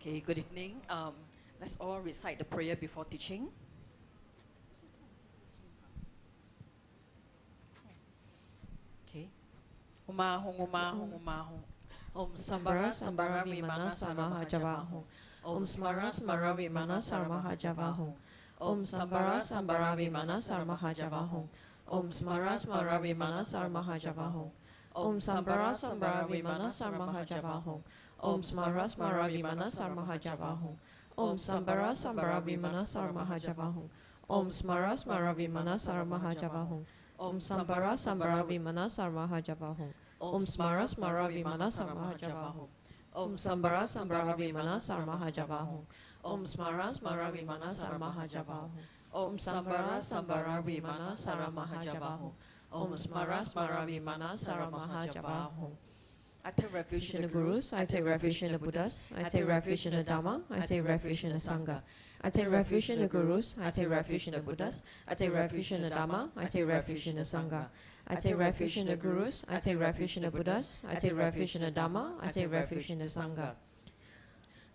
Okay, good evening. Let's all recite the prayer before teaching. Okay. Uma hong uma hong uma hong. Om Sambara Sambara Vimana Sarmaha Javahong. Om Smara Smara Vimana Sarmaha Javahong. Om Sambara Sambara Vimana Sarmaha Javahong. Om Smara Smara Vimana Sarmaha Javahong. Om Sambara Sambara Vimana Sarmaha Javahong. Om Smara Smara Vimana Sarmaha Javahong. Om Sambara Sambara Vimana Sarmaha Javahong. Om Smara Smara Vimana Sarmaha Javahong. Om Sambara Sambara Vimana Sarmaha Javahong. Om Smara Smara Vimana Sarmaha Javahong. Om Sambara Sambara Vimana Sarmaha Javahong. Om Smara Smara Vimana Sarmaha Javahong. Om Sambara Sambara Vimana Sarmaha Javahong. Om Smara Smara Vimana Sarmaha Javahong. I take refuge in the Gurus, I take refuge in the Buddhas, I take refuge in the Dharma, I take refuge in the Sangha. I take refuge in the Gurus, I take refuge in the Buddhas, I take refuge in the Dharma, I take refuge in the Sangha. I take refuge in the Gurus, I take refuge in the Buddhas, I take refuge in the Dharma, I take refuge in the Sangha.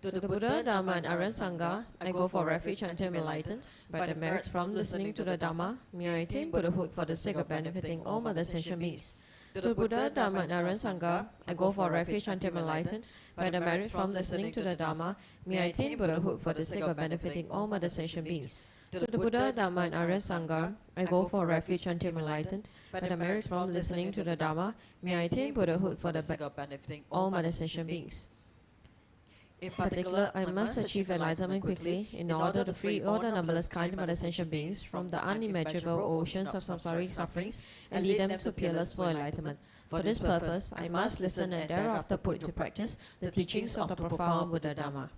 To the Buddha, Dharma and Aryan Sangha, I go for refuge until I'm enlightened. By the merits from listening to the Dharma, may I attain Buddhahood for the sake of benefiting all other sentient beings. To the Buddha, Dharma and Aryan Sangha, I go for refuge until I'm enlightened. By the merits from listening to the Dharma, may I attain Buddhahood for the sake of benefiting all other sentient beings. To the Buddha, Dharma and Aryan Sangha, I go for refuge until I'm enlightened. By the merits from listening to the Dharma, may I attain Buddhahood for the sake of benefiting all other sentient beings. In particular, I must achieve enlightenment quickly in order to free all the numberless kind of other sentient beings from the unimaginable oceans of samsaric sufferings and lead them to peerless full enlightenment. For this purpose, I must listen and thereafter put into practice the teachings of the profound Buddha Dharma.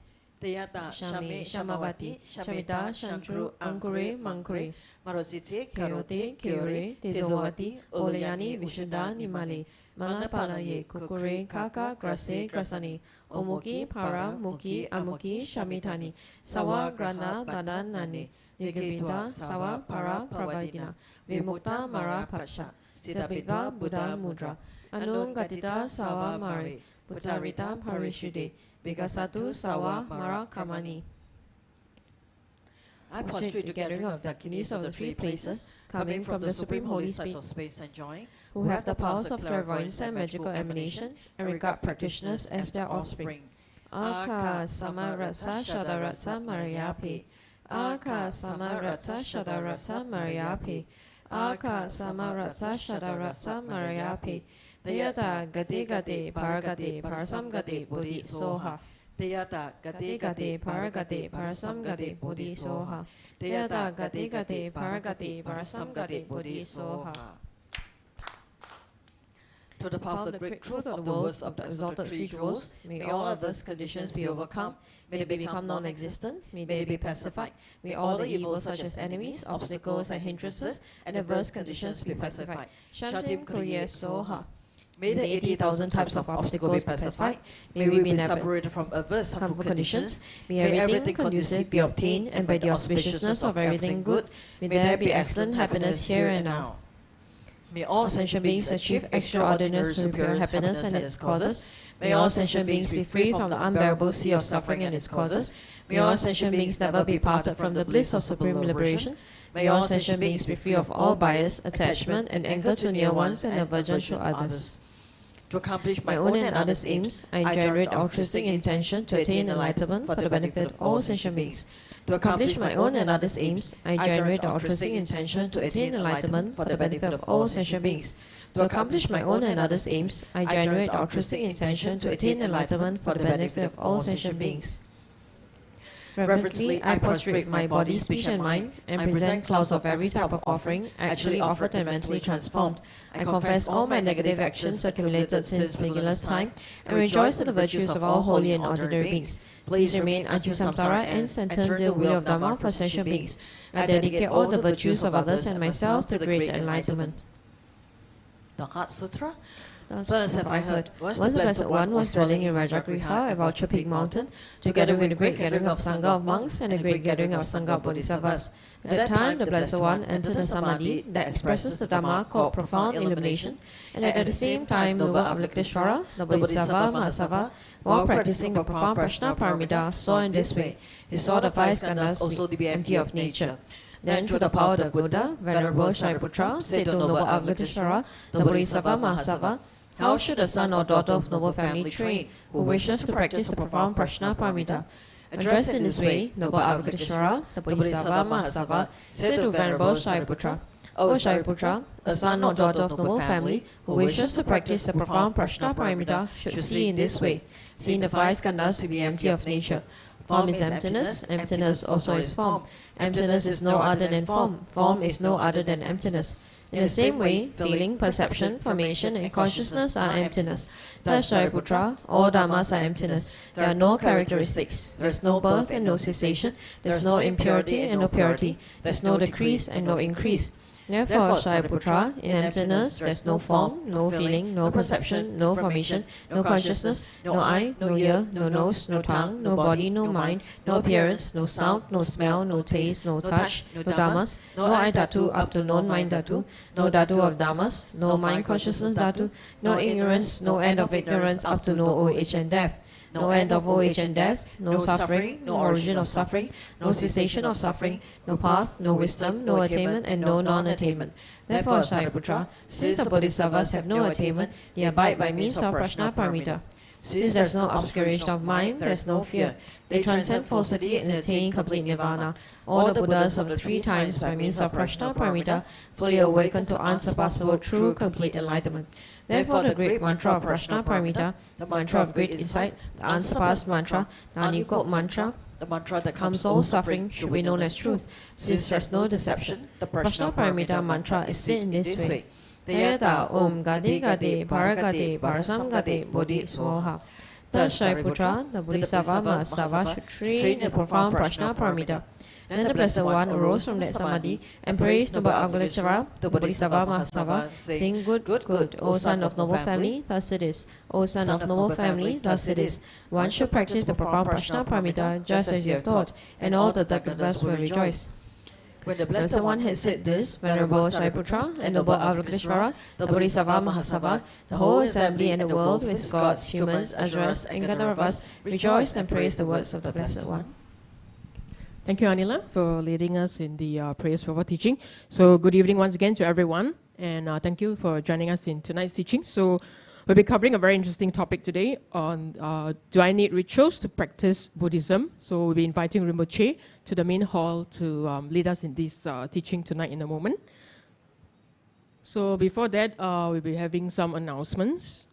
Teyata Shame Shamavati Shamita Shantru Ankure Mankure Marositi Karote Kyore Tezowati Olayani Vishuddha Nimali Manapalaye Kukure Kaka Grase Grasani Omuki Para Muki Amuki Shamitani Sawa Grana Badanani Nigabita Sawa Para Pravaidina Vimukta Mara Paksha Siddhabhika Buddha Mudra Anung Gatita Sawa Mari Puttarita Parishuddhi Vikasatu Sawa Mara Kamani. I prostrate the gathering of Dakinis of the three places, coming from the Supreme Holy Sites of space and joy, who have the powers of clairvoyance and magical emanation, and regard practitioners as their offspring. Aka Samaratsa Shadaratsa Mariapi. Aka Samaratsa Shadaratsa Mariapi. Aka Samaratsa Shadaratsa Mariapi. Deyata Gati Gati Paragati Parasam Gati Bodhi Soha. Deyata Gati Gati Paragati Parasam Gati Bodhi Soha. Deyata Gati Gati Paragati Parasam Gati Bodhi Soha. To the path of the great truth of the words of the exalted three jewels, may all adverse conditions be overcome, may they become non-existent, may they be pacified, may all the evils such as enemies, obstacles and hindrances, and adverse conditions be pacified. Shantim Kriya Soha. May the 80,000 types of obstacles be pacified. May we be separated from adverse harmful conditions. May everything conducive be obtained, and by the auspiciousness of everything good, may there be excellent happiness here and now. May all sentient beings achieve extraordinary superior happiness and its causes. May all sentient beings be free from the unbearable sea of suffering and its causes. May all sentient beings never be parted from the bliss of supreme liberation. May all sentient beings be free of all bias, attachment, and anger to near ones and aversion to others. To accomplish my own and others' aims, I generate altruistic intention to attain enlightenment for the benefit of all sentient beings. To accomplish my own and others' aims, I generate altruistic intention to attain enlightenment for the benefit of all sentient beings. To accomplish my own and others' aims, I generate altruistic intention to attain enlightenment for the benefit of all sentient beings. Reverently, I prostrate my body, speech, and mind, and present clouds of every type of offering, actually offered and mentally transformed. I confess all my negative actions accumulated since beginner's time, and rejoice in the virtues of all holy and ordinary beings. Please remain until samsara ends and turn the wheel of Dharma for sentient beings. I dedicate all the virtues of others and myself to the great enlightenment. The Heart Sutra. Thus have I heard, once the Blessed One was dwelling in Rajagriha at Vulture Peak Mountain, together with a great gathering of Sangha of monks and a great gathering of Sangha of Bodhisattvas. At that time, the Blessed One entered a samadhi that expresses the Dharma called profound illumination, and at the same time, noble Avalokiteshvara, the Bodhisattva Mahasattva, while practicing the profound Prajna Paramita, saw in this way. He saw the five skandhas also to be empty of nature. Then, through the power of the Buddha, Venerable Shariputra said to noble Avalokiteshvara, the Bodhisattva Mahasattva, how should a son or daughter of noble family train who wishes to practice the profound Prajna Paramita? Addressed in this way, noble Avalokiteshvara, the Bodhisattva Mahasattva, said to Venerable Shariputra, O Shariputra, a son or daughter of noble family who wishes to practice the profound Prajna Paramita should see in this way, seeing the five skandhas to be empty of nature. Form is emptiness, emptiness also is form. Emptiness is no other than form, form is no other than emptiness. In the same way, feeling, perception, formation, and consciousness are emptiness. Thus, Shariputra, all dharmas are emptiness. There are no characteristics. There is no birth and no cessation. There is no impurity and no purity. There is no decrease and no increase. Therefore, Shariputra, in emptiness, there is no form, no feeling, no perception, no formation, no consciousness, no eye, no ear, no nose, no tongue, no body, no mind, no appearance, no sound, no smell, no taste, no touch, no dharmas, no I dhatu up to non-mind dhatu, no dhatu of dharmas, no mind consciousness dhatu, no ignorance, no end of ignorance up to no old age and death. No end of old age and death, no suffering, no origin of suffering, no cessation of suffering, no path, no wisdom, no attainment, and no non-attainment. Therefore, Shariputra, since the Bodhisattvas have no attainment, they abide by means of Prajna Paramita. Since there is no obscuration of mind, there is no fear. They transcend falsity and attain complete nirvana. All the Buddhas of the three times, by means of Prajna Paramita, fully awaken to unsurpassable true complete enlightenment. Therefore, the great mantra of Prajna Paramita, the mantra of great insight, the unsurpassed mantra, the unequaled mantra, the mantra that calms all suffering, should be known as truth. Since there is no deception, the Prajna Paramita mantra is said in this way. Teyata Om Gade Gade Paragade Parasam Gade Bodhi Swaha. Thus, Shariputra, the Bodhisattva Mahasattva, should train in profound Prajna Paramita. Then the Blessed One arose from that samadhi and praised noble Avalokiteshvara, the Bodhisattva Mahasattva, saying, Good, good, good, O son of noble family, thus it is. O son of noble family, thus it is. One should practice the profound Prajna Paramita just as you have taught, and all the Tathagatas will rejoice. When the Blessed One had said this, Venerable Shariputra and noble Avalokiteshvara, the Bodhisattva Mahasattva, the whole assembly and the world with gods, humans, Asuras, and Gandharvas rejoiced and praised the words of the Blessed One. Thank you, Anila, for leading us in the prayers for teaching. So good evening once again to everyone, and thank you for joining us in tonight's teaching. So we'll be covering a very interesting topic today on do I need rituals to practice Buddhism? So we'll be inviting Rinpoche to the main hall to lead us in this teaching tonight in a moment. So before that, we'll be having some announcements.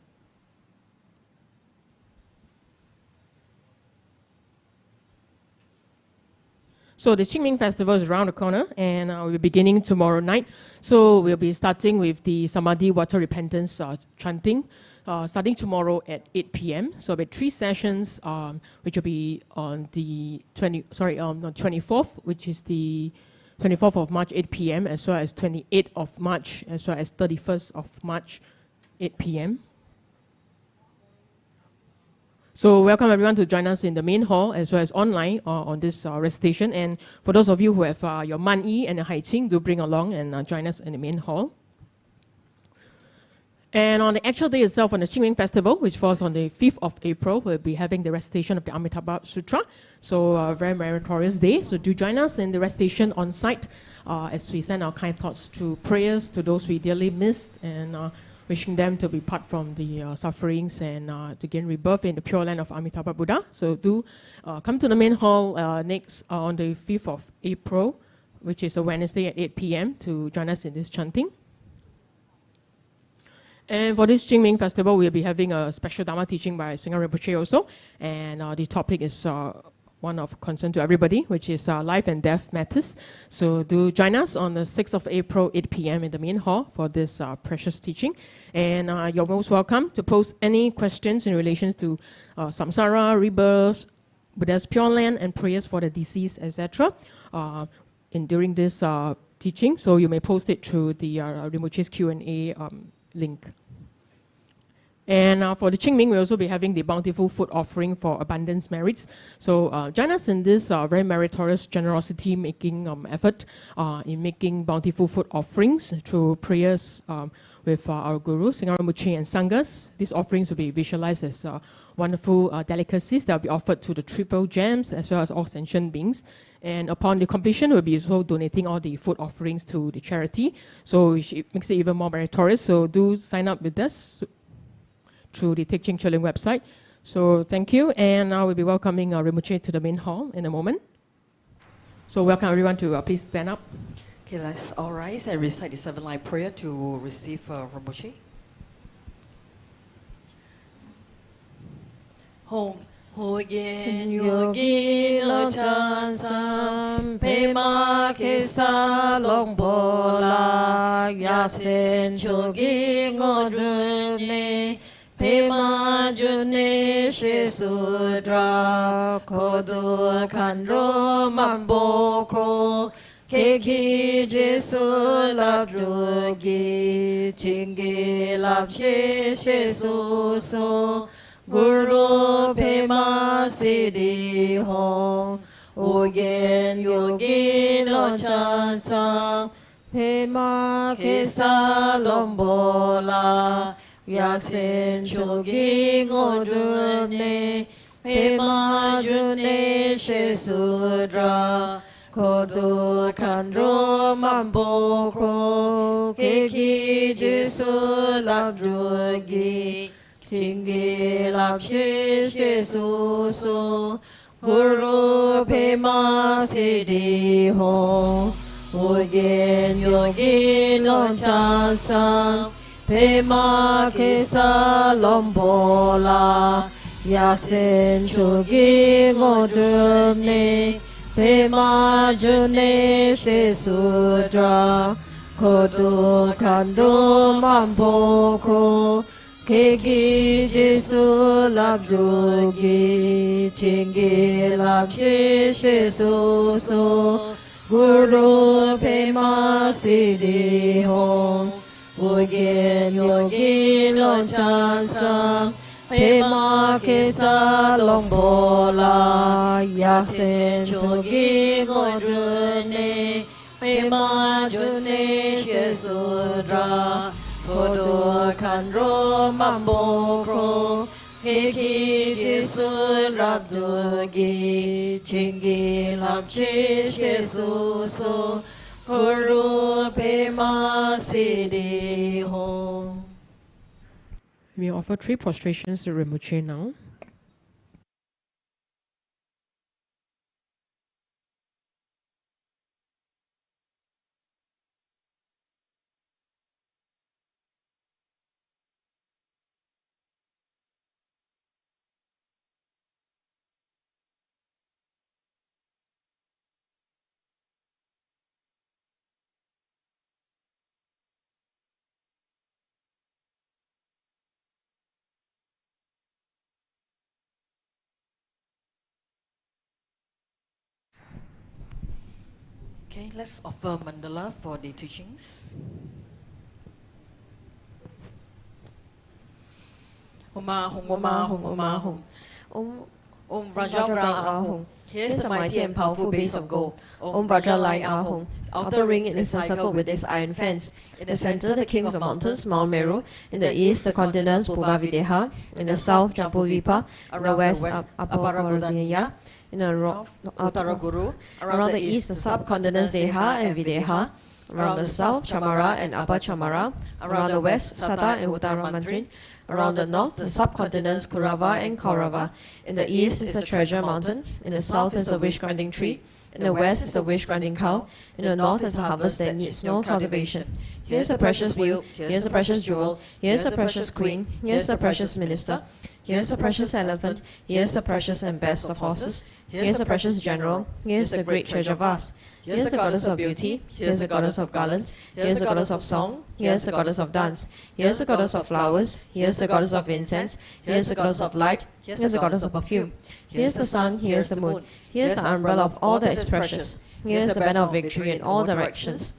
So the Qingming Festival is around the corner, and we'll be beginning tomorrow night. So we'll be starting with the Samadhi Water Repentance chanting, starting tomorrow at 8 p.m. So there'll be 3 sessions, which will be on the 24th, which is the 24th of March, 8 p.m., as well as 28th of March, as well as 31st of March, 8 p.m. So welcome everyone to join us in the main hall as well as online on this recitation. And for those of you who have your Man Yi and your Hai Qing, do bring along and join us in the main hall. And on the actual day itself, on the Qingming Festival, which falls on the 5th of April, we'll be having the recitation of the Amitabha Sutra. So a very meritorious day. So do join us in the recitation on site as we send our kind thoughts through prayers to those we dearly missed, and wishing them to be part from the sufferings and to gain rebirth in the pure land of Amitabha Buddha. So do come to the main hall next on the 5th of April, which is a Wednesday at 8 p.m. to join us in this chanting. And for this Qingming Festival, we'll be having a special Dharma teaching by Singha Rinpoche also. And the topic is one of concern to everybody, which is life and death matters. So do join us on the 6th of April, 8 p.m. in the main hall for this precious teaching. And you're most welcome to post any questions in relation to samsara, rebirth, Buddha's pure land, and prayers for the deceased, etc. During this teaching. So you may post it through the Rinpoche's Q&A link. And for the Qingming, we'll also be having the bountiful food offering for abundance merits. So join us in this very meritorious generosity-making effort in making bountiful food offerings through prayers with our Guru, Singha Rinpoche and Sanghas. These offerings will be visualized as wonderful delicacies that will be offered to the triple gems as well as all sentient beings. And upon the completion, we'll be also donating all the food offerings to the charity. So it makes it even more meritorious. So do sign up with us through the Take Ching Chilling website. So thank you, and now we'll be welcoming Rinpoche to the main hall in a moment. So welcome everyone to please stand up. Okay, let's all rise and recite the 7-line prayer to receive Rinpoche. Hong Ho Yen Yogi Lo Chan Sam Pema Kesa Long Bola Yasen Chogi Ngodrune Pema June She Sudra Kodu Kandro Mamboko Keki Jesu Labdrugi Chingi Labche She So Guru Pema Siddhi Hong Oyen Yogi Lo Chan Sang Pema Kesa Lombola Yaksen Chogi Ngodrune Pema June She Sudra Kodu Kandro Mamboko Keki Jesu Labdrugi Chingi Labche She So Guru Pema Siddhi Hong Oyen Yogi Lo Chan Sang Pema Kesa Lombola Yasen Chogi Ngodrune Pema June She Sudra Kodu Kando Mamboko Keki Jesu Labdrugi Chingi Labche She So Guru Pema Siddhi Hong Oyen Yogi Lo Chan Sang Pema Kesa Lombola Yasen Chogi Ngodrune Pema June She Sudra Kodu Kandro Mamboko Keki Jesu Labdrugi Chingi Labche She So Guru Pema Siddhi Hong. We offer 3 prostrations to Rinpoche now. Okay, let's offer Mandala for the teachings. Huma Hung Huma Hung Huma Hung. Om Rajagrang Ahung. Here's the mighty and powerful base of gold. Om Rajalai Ahung. Outer ring is encircled with this iron fence. In the center, the kings of mountains, Mount Meru. In the east, the continents, Puvavideha. In the south, Jambuvipa. In the west, Aparagodaniya. In the north, Uttaraguru. Around the east, the subcontinents Deha and Videha. Around the south, Chamara and Upper Chamara. Around the west, Sata and Uttaramantrin. Around the north, the subcontinents Kurava and Kaurava. In the east is the treasure mountain. In the south is the wish-granting tree. In the west is the wish-granting cow. In the north is a harvest that needs no cultivation. Here's the precious wheel. Here's the precious jewel. Here's the precious queen. Here's the precious minister. Here's the precious elephant. Here's the precious and best of horses. Here's the precious general. Here's the great treasure vase. Here's the goddess of beauty. Here's the goddess of garlands. Here's the goddess of song. Here's the goddess of dance. Here's the goddess of flowers. Here's the goddess of incense. Here's the goddess of light. Here's the goddess of perfume. Here's the sun. Here's the moon. Here's the umbrella of all that is precious. Here's the banner of victory in all directions.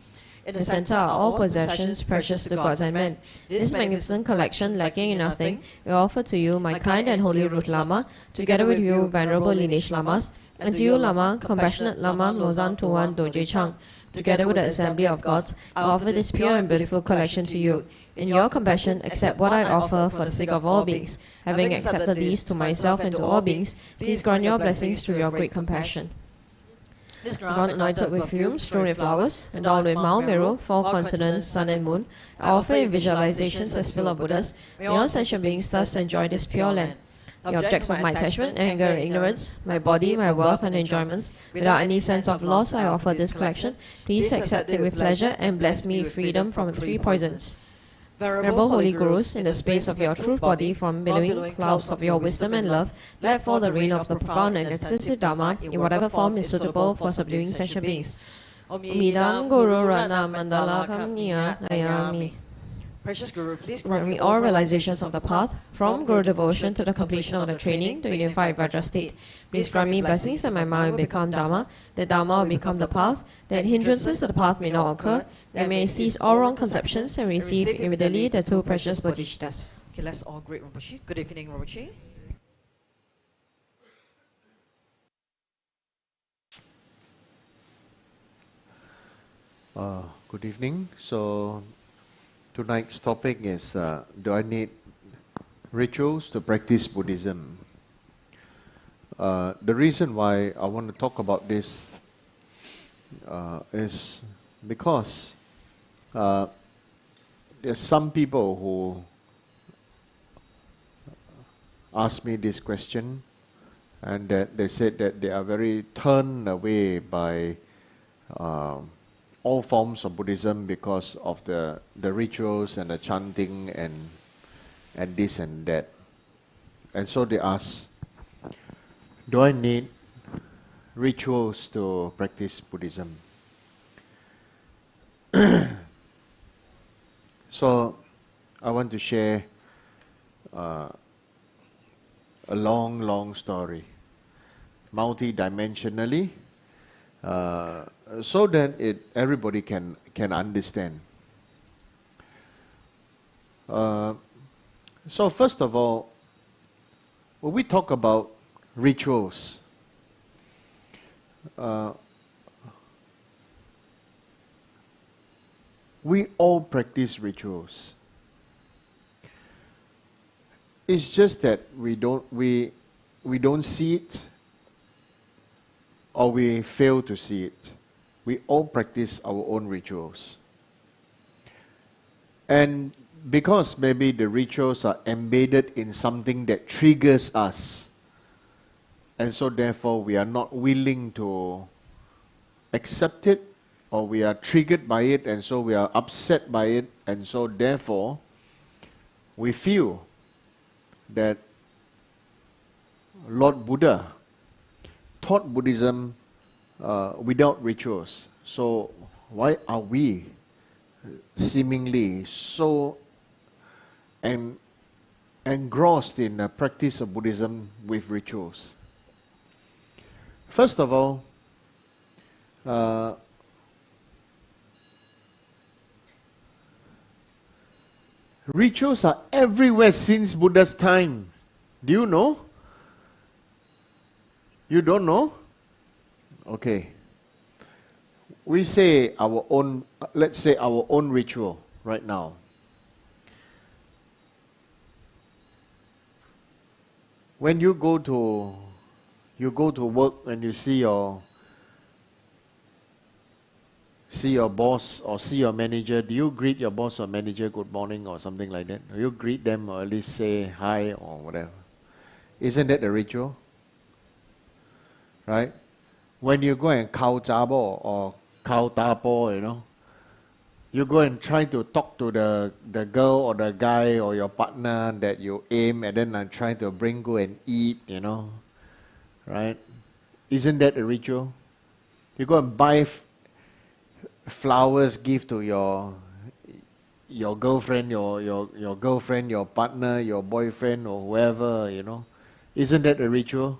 In the center are all possessions precious to gods and men. This magnificent collection, lacking in nothing, we offer to you, my kind and holy root Lama, together with you, venerable lineage Lamas, and to you, Lama, compassionate Lama Lozan Tuan Doje Chang. Together with the assembly of gods, I offer this pure and beautiful collection to you. In your compassion, accept what I offer for the sake of all beings. Having accepted these to myself and to all beings, please grant your blessings through your great compassion. This ground anointed with fumes, strewn with flowers, adorned with Mount Meru, 4 continents, sun and moon, I offer in visualizations as full of Buddhas. May all sentient beings thus enjoy this pure land. The objects of my attachment, anger, and ignorance, my body, my wealth, and enjoyments, without any sense of loss, I offer this collection. Please accept it with pleasure and bless me with freedom from 3 poisons. Venerable Holy Gurus, in the space of your truth body, from billowing clouds of your wisdom and love, let fall the rain of the profound and excessive Dharma in whatever form is suitable for subduing sentient beings. Omidam Guru Ratna Mandala Kamniya Nayami. Precious Guru, please grant me all realizations of the path, from Guru devotion to the completion of the training to unified Vajra state. Please grant me blessings that my mind will become Dharma, that Dharma will become the path, that hindrances to the path may not occur, that I may cease all wrong conceptions and receive immediately the 2 precious bodhicittas. Okay, let's all greet Rinpoche. Good evening, Rinpoche. Good evening. So tonight's topic is, do I need rituals to practice Buddhism? The reason why I want to talk about this is because there's some people who ask me this question, and that they said that they are very turned away by all forms of Buddhism because of the rituals and the chanting and this and that. And so they ask, do I need rituals to practice Buddhism? So I want to share a long story, multi-dimensionally, so that everybody can understand. So first of all, when we talk about rituals, we all practice rituals. It's just that we don't see it, or we fail to see it. We all practice our own rituals. And because maybe the rituals are embedded in something that triggers us, and so therefore we are not willing to accept it, or we are triggered by it, and so we are upset by it, and so therefore we feel that Lord Buddha taught Buddhism without rituals. So why are we seemingly so engrossed in the practice of Buddhism with rituals? First of all, rituals are everywhere since Buddha's time. Do you know? You don't know? Okay. We say our own, let's say our own ritual right now. When you go to work and you see your boss or see your manager, do you greet your boss or manager good morning or something like that? Do you greet them or at least say hi or whatever? Isn't that a ritual? Right? When you go and khao zabo or khao tapo, you go and try to talk to the girl or the guy or your partner that you aim and then try to go and eat, right? Isn't that a ritual? You go and buy flowers, give to your girlfriend, your girlfriend, your partner, your boyfriend or whoever, Isn't that a ritual?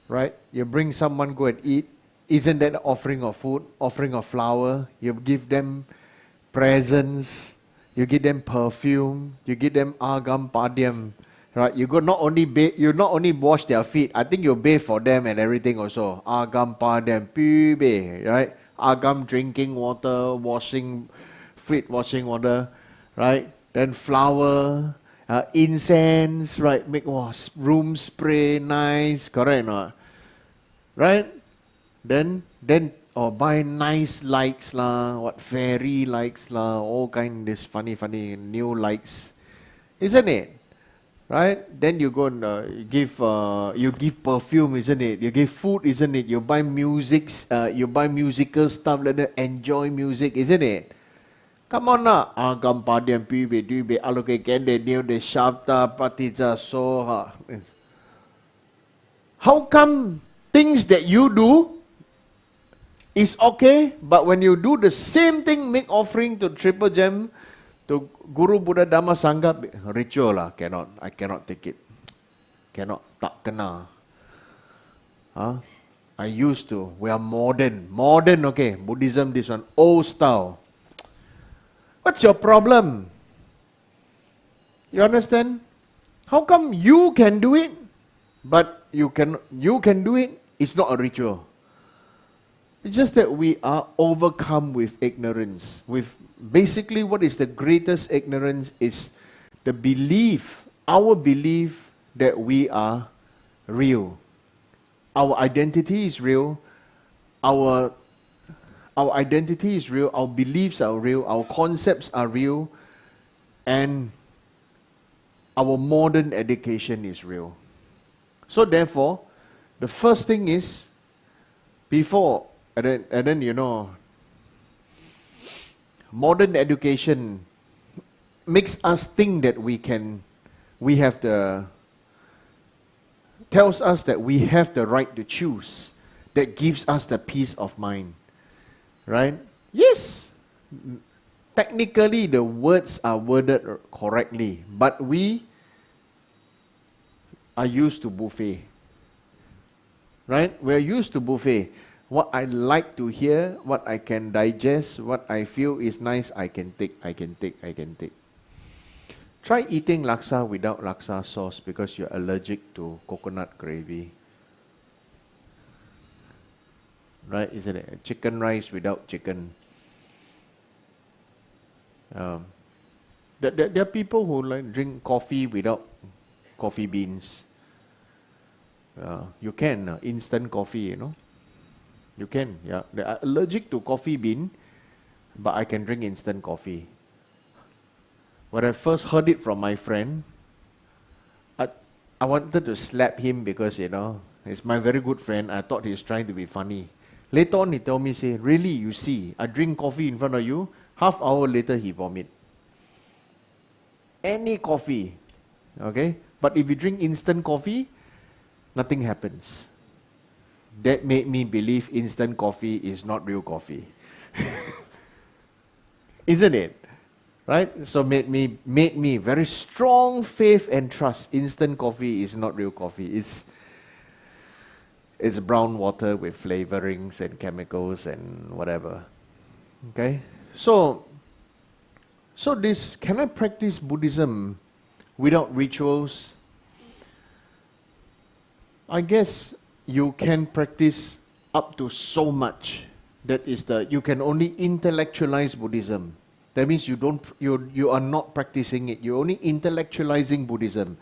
Right? You bring someone, go and eat, Isn't that offering of food, offering of flower? You give them presents, you give them perfume, you give them agam padyam, right? You not only wash their feet. I think you bathe for them and everything also. Agam padyam, pube, right? Agam drinking water, washing feet, washing water, right? Then flower, incense, right? Make room spray nice, correct or not? Right? Then buy nice lights lah, what fairy lights lah, all kind this funny new lights, isn't it? Right? Then you go and give perfume, isn't it? You give food, isn't it? You buy musical stuff, let them enjoy music, isn't it? Come on now. Agam padyam pibe dube aloke kende new de shabda patija soha. How come things that you do is okay, but when you do the same thing, make offering to Triple Gem, to Guru Buddha Dhamma Sangha, ritual lah, I cannot take it. Cannot, tak kena. I used to, we are modern, okay, Buddhism this one, old style. What's your problem? You understand? How come you can do it, but you can do it, it's not a ritual. It's just that we are overcome with ignorance. With basically what is the greatest ignorance is the belief, our belief that we are real. Our identity is real. Our identity is real. Our beliefs are real. Our concepts are real. And our modern education is real. So therefore, the first thing is, before, and then you know, modern education makes us think that tells us that we have the right to choose, that gives us the peace of mind. Right? Yes, technically the words are worded correctly, but we are used to buffet. Right? We are used to buffet. What I like to hear, what I can digest, what I feel is nice, I can take. Try eating laksa without laksa sauce because you're allergic to coconut gravy. Right, isn't it? Chicken rice without chicken. There are people who like drink coffee without coffee beans. You can, instant coffee, you know. You can, yeah. They are allergic to coffee bean, but I can drink instant coffee. When I first heard it from my friend, I wanted to slap him because, you know, he's my very good friend. I thought he was trying to be funny. Later on, he told me, say, really, you see, I drink coffee in front of you, half hour later, he vomit. Any coffee, okay? But if you drink instant coffee, nothing happens. That made me believe instant coffee is not real coffee. Isn't it? Right? So made me very strong faith and trust. Instant coffee is not real coffee. It's brown water with flavorings and chemicals and whatever. Okay? So this, can I practice Buddhism without rituals? I guess you can practice up to so much. That is you can only intellectualize Buddhism. That means you are not practicing it. You're only intellectualizing Buddhism.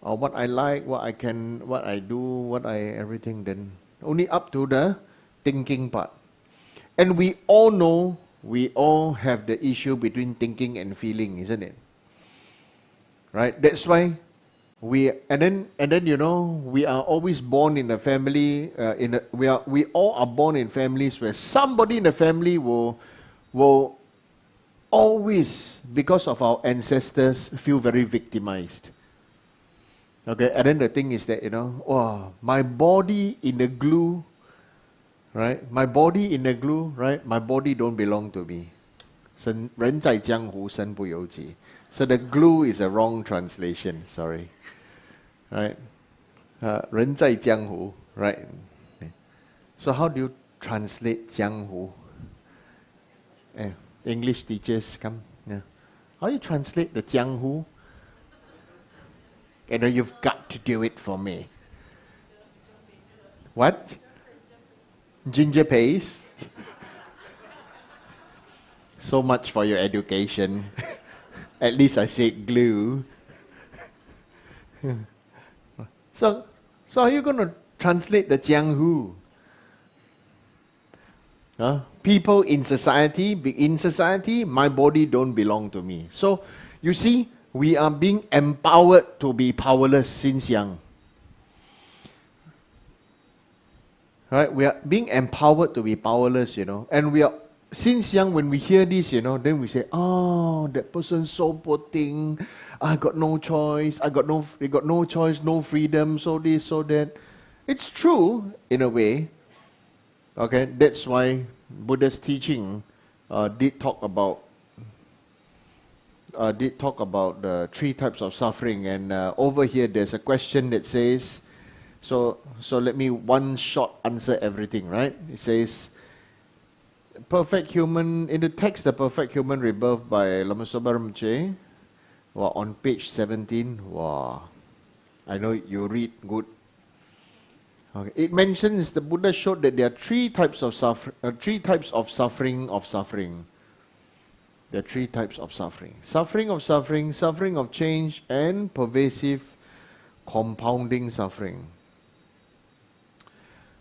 What I like, what I do, everything, then only up to the thinking part. And we all know, we all have the issue between thinking and feeling, isn't it? Right? That's why and then you know, we are always born in a family. We all are born in families where somebody in the family will always, because of our ancestors, feel very victimized. Okay, and then the thing is that, you know, my body in the glue, right? My body in the glue, right? My body don't belong to me. 人在江湖身不由己. So the glue is a wrong translation, sorry. Right? 人在江湖, right? So how do translate Jianghu? English teachers come. Yeah. How you translate the Jianghu? You know, you've got to do it for me. What? Ginger paste? So much for your education. At least I said glue. So how are you going to translate the Jianghu? People in society, my body don't belong to me. So, you see, we are being empowered to be powerless since young. Right? We are being empowered to be powerless, and we are, since young, when we hear this, then we say, oh, that person's so poor thing, I got no choice, they got no choice, no freedom, so this, so that. It's true, in a way. Okay, that's why Buddha's teaching did talk about the 3 types of suffering. And over here, there's a question that says, so let me one shot answer everything, right? It says, in the text, The Perfect Human Rebirth by Lama Zopa Rinpoche, on page 17, I know you read good. Okay. It mentions the Buddha showed that there are 3 types of suffering. There are 3 types of suffering. Suffering of change, and pervasive compounding suffering,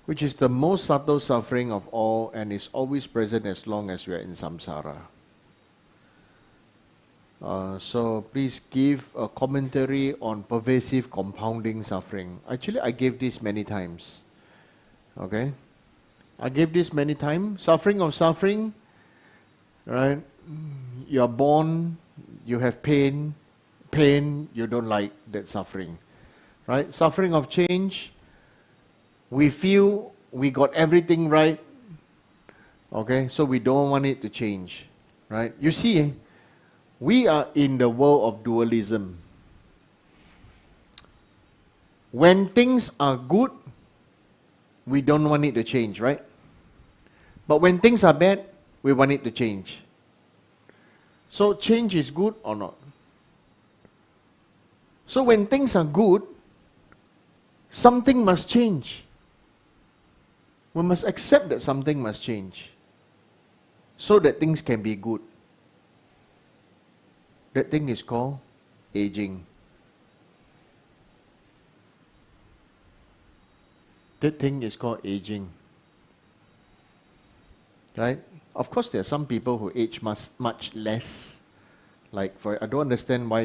which is the most subtle suffering of all and is always present as long as we are in samsara. So please give a commentary on pervasive compounding suffering. Actually, I gave this many times. Okay? I gave this many times. Suffering of suffering, right? You are born, you have pain, you don't like that suffering. Right? Suffering of change, we feel we got everything right. Okay? So we don't want it to change. Right? You see, we are in the world of dualism. When things are good, we don't want it to change, right? But when things are bad, we want it to change. So change is good or not? So when things are good, something must change. We must accept that something must change so that things can be good. That thing is called aging. That thing is called aging. Right? Of course, there are some people who age much less. Like, I don't understand why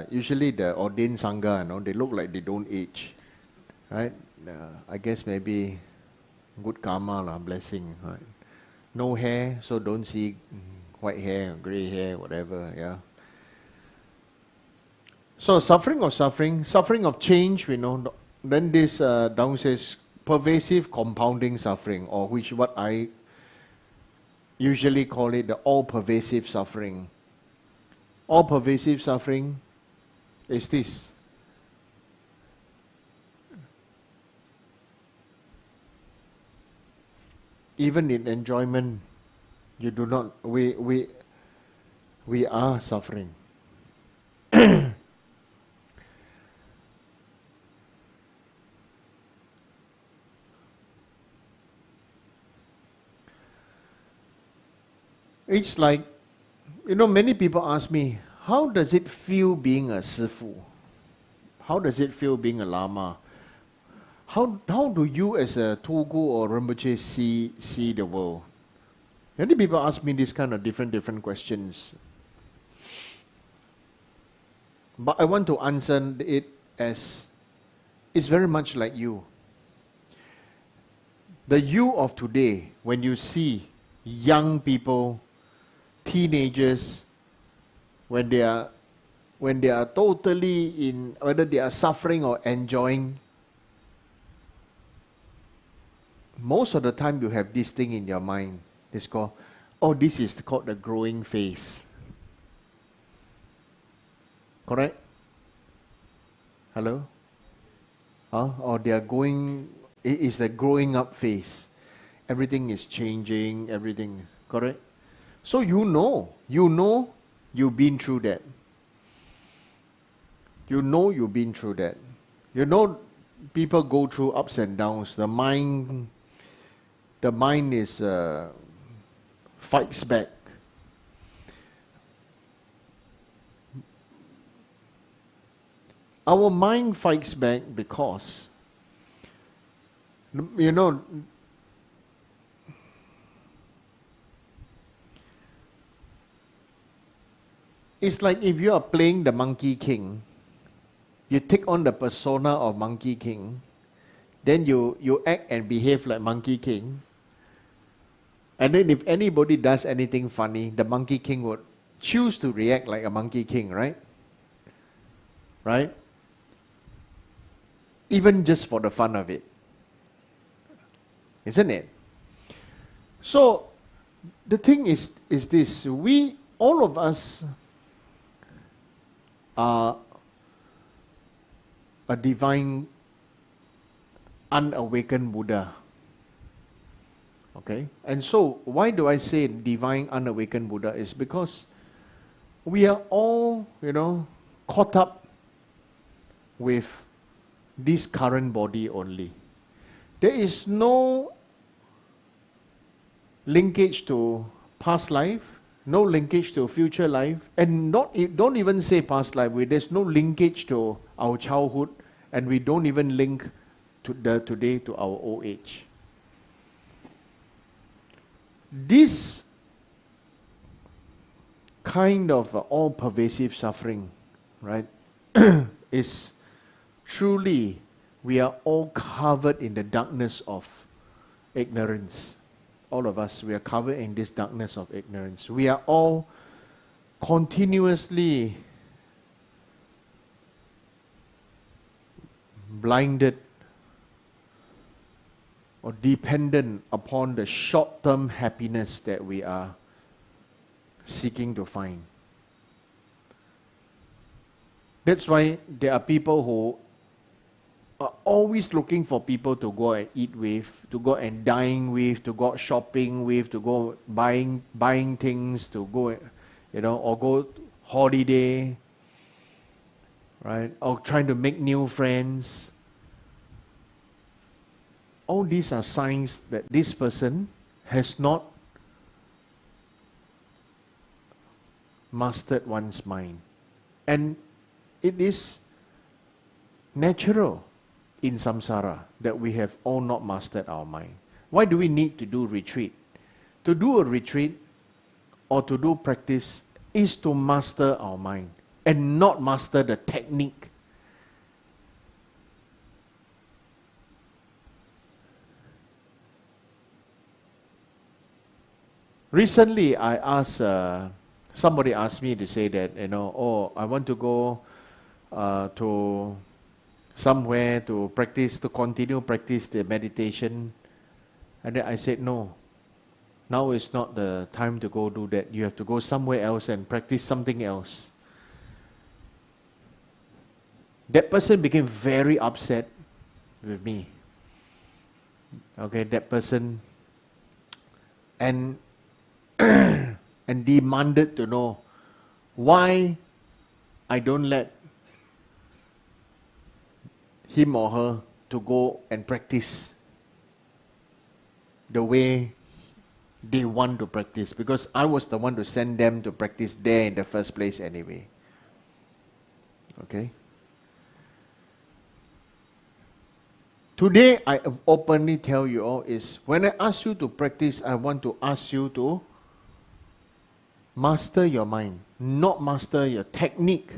usually the ordained Sangha, they look like they don't age. Right? I guess maybe good karma, blessing. Right? No hair, so don't see white hair, grey hair, whatever, yeah. So suffering of change, we know. Then this down says pervasive compounding suffering, or which what I usually call it the all-pervasive suffering. All-pervasive suffering is this. Even in enjoyment, you do not, we are suffering. It's like, many people ask me, how does it feel being a sifu? How does it feel being a lama? How do you as a Tugu or Rinpoche see the world? Many people ask me these kind of different questions. But I want to answer it as, it's very much like you. The you of today, when you see young people, teenagers, when they are totally in, whether they are suffering or enjoying, most of the time you have this thing in your mind. It's called, this is called the growing phase. Correct? Hello? Or they are going, it is the growing up phase. everything is changing, everything, correct? So you've been through that. You've been through that. People go through ups and downs. The mind is fights back. Our mind fights back because, it's like if you are playing the Monkey King, you take on the persona of Monkey King, then you act and behave like Monkey King, and then if anybody does anything funny, the Monkey King would choose to react like a Monkey King, right? Right? Even just for the fun of it. Isn't it? So, the thing is this, all of us are a divine unawakened Buddha. Okay? And so, why do I say divine unawakened Buddha? Is because we are all, caught up with this current body only. There is no linkage to past life, no linkage to future life, and don't even say past life. There's no linkage to our childhood, and we don't even link to today to our old age. This kind of all-pervasive suffering, right, is truly, we are all covered in the darkness of ignorance. All of us, we are covered in this darkness of ignorance. We are all continuously blinded or dependent upon the short-term happiness that we are seeking to find. That's why there are people who are always looking for people to go and eat with, to go and dine with, to go shopping with, to go buying things, to go, or go holiday, right? Or trying to make new friends. All these are signs that this person has not mastered one's mind. And it is natural in samsara that we have all not mastered our mind. Why do we need to do retreat? To do a retreat or to do practice is to master our mind and not master the technique. Recently, somebody asked me to say that, I want to go to somewhere to practice, to continue practice the meditation. And then I said, no, now is not the time to go do that. You have to go somewhere else and practice something else. That person became very upset with me. Okay, that person, and and demanded to know why I don't let him or her to go and practice the way they want to practice, because I was the one to send them to practice there in the first place anyway. Okay? Today I openly tell you all is, when I ask you to practice, I want to ask you to master your mind, not master your technique.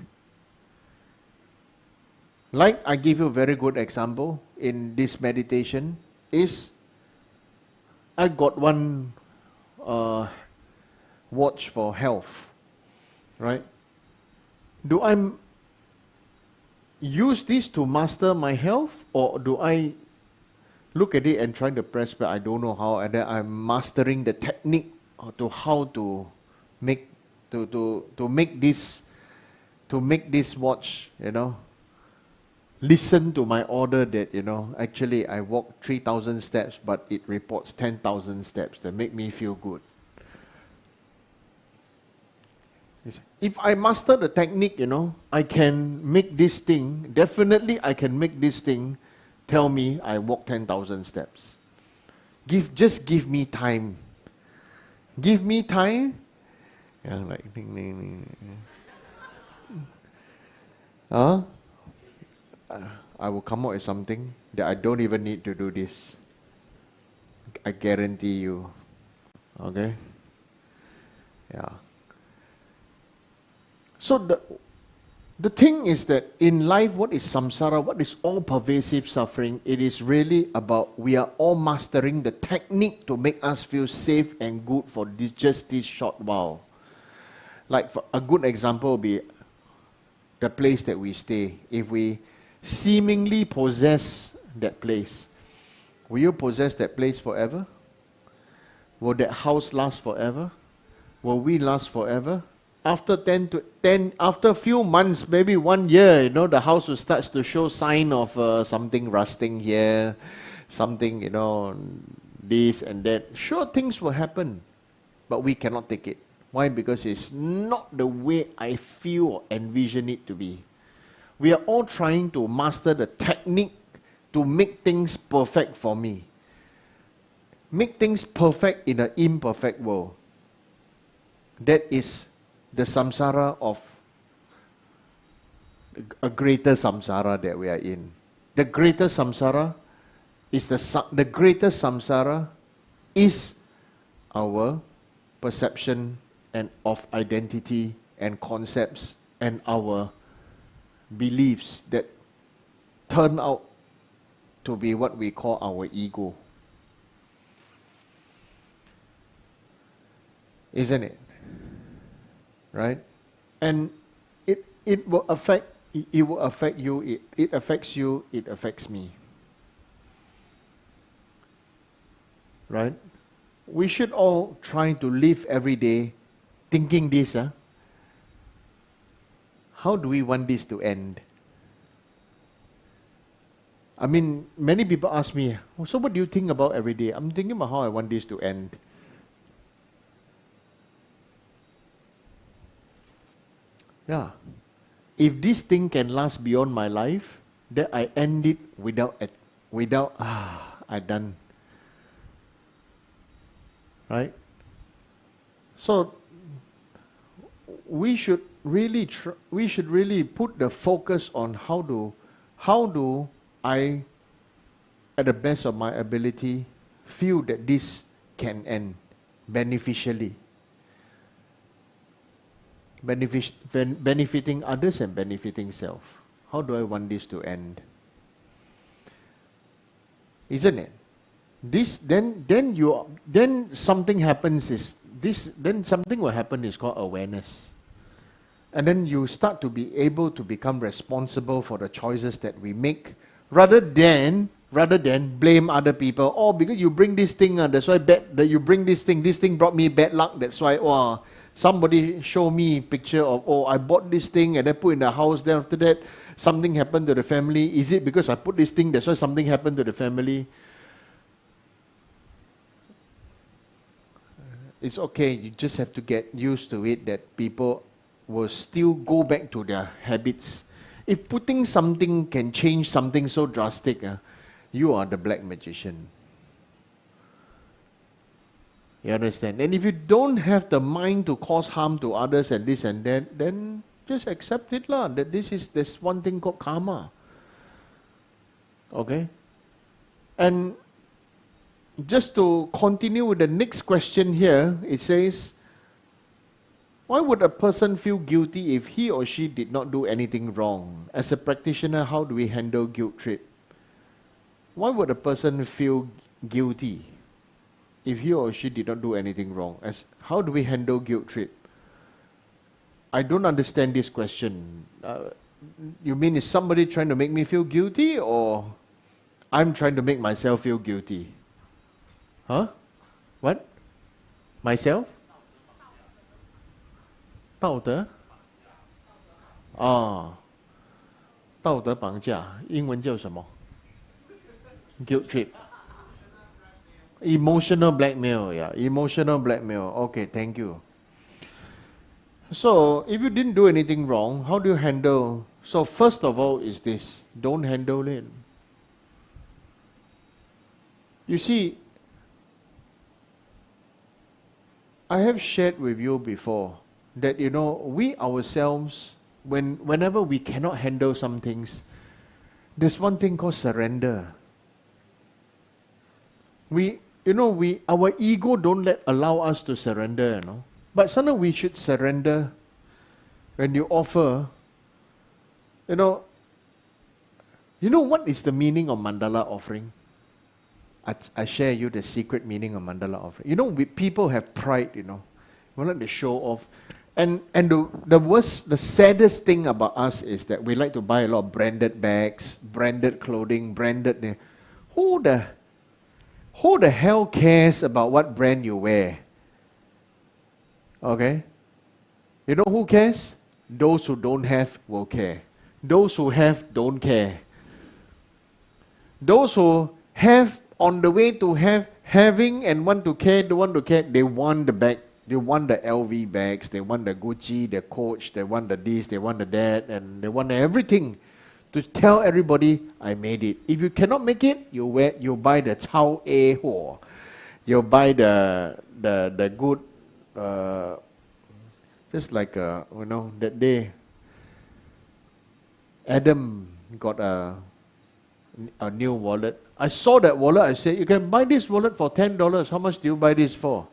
Like I give you a very good example in this meditation is, I got one watch for health, right? Do I use this to master my health, or do I look at it and try to press, but I don't know how, and then I'm mastering the technique to how to make to make this watch, listen to my order that, actually I walk 3,000 steps, but it reports 10,000 steps that make me feel good. If I master the technique, I can make this thing, definitely I can make this thing tell me I walk 10,000 steps. Just give me time. Give me time. Yeah, like, I will come up with something that I don't even need to do this. I guarantee you. Okay? Yeah. So the thing is that in life, what is samsara, what is all pervasive suffering? It is really about we are all mastering the technique to make us feel safe and good for just this short while. Like a good example would be the place that we stay. If we seemingly possess that place, will you possess that place forever? Will that house last forever? Will we last forever? After after a few months, maybe 1 year, the house will start to show sign of something rusting here, something, this and that. Sure, things will happen, but we cannot take it. Why? Because it's not the way I feel or envision it to be. We are all trying to master the technique to make things perfect for me. Make things perfect in an imperfect world. That is the samsara of a greater samsara that we are in. The greater samsara is our perception and of identity and concepts and our beliefs that turn out to be what we call our ego. Isn't it? Right? And it will affect you, it affects you, it affects me. Right? We should all try to live every day thinking this, how do we want this to end? I mean, many people ask me, so what do you think about every day? I'm thinking about how I want this to end. Yeah. If this thing can last beyond my life, then I end it without I done. Right? So we should really put the focus on how do I, at the best of my ability, feel that this can end beneficially. Benefiting others and benefiting self. How do I want this to end? Isn't it? Then something happens then something will happen is called awareness. And then you start to be able to become responsible for the choices that we make, rather than blame other people. Oh, because you bring this thing, that's why that you bring this thing brought me bad luck, that's why, somebody show me picture of, I bought this thing and I put in the house, then after that something happened to the family. Is it because I put this thing, that's why something happened to the family? It's okay, you just have to get used to it that people will still go back to their habits. If putting something can change something so drastic, you are the black magician. You understand? And if you don't have the mind to cause harm to others and this and that, then just accept it lah. That there's one thing called karma. Okay? And just to continue with the next question here, it says, why would a person feel guilty if he or she did not do anything wrong? As a practitioner, how do we handle guilt trip? Why would a person feel guilty if he or she did not do anything wrong? How do we handle guilt trip? I don't understand this question. You mean is somebody trying to make me feel guilty, or I'm trying to make myself feel guilty? Huh? What? Myself? 道德?道德绑架，英文叫什么 ？Guilt trip. Emotional blackmail, yeah. Emotional blackmail. Okay, thank you. So, if you didn't do anything wrong, how do you handle? So, first of all is this, don't handle it. You see, I have shared with you before that, we ourselves, whenever we cannot handle some things, there's one thing called surrender. Our ego don't allow us to surrender, But sometimes we should surrender when you offer. What is the meaning of Mandala offering? I share you the secret meaning of Mandala offering. People have pride, We like to show off. And the saddest thing about us is that we like to buy a lot of branded bags, branded clothing, branded. Who the hell cares about what brand you wear? Okay? You know who cares? Those who don't have will care. Those who have don't care. Those who have on the way to having and want to care, don't want to care, they want the bag. They want the LV bags, they want the Gucci, the Coach, they want the this, they want the that, and they want everything to tell everybody, I made it. If you cannot make it, you buy the Chao A Ho. You buy the good, just like, that day, Adam got a new wallet. I saw that wallet, I said, you can buy this wallet for $10. How much do you buy this for?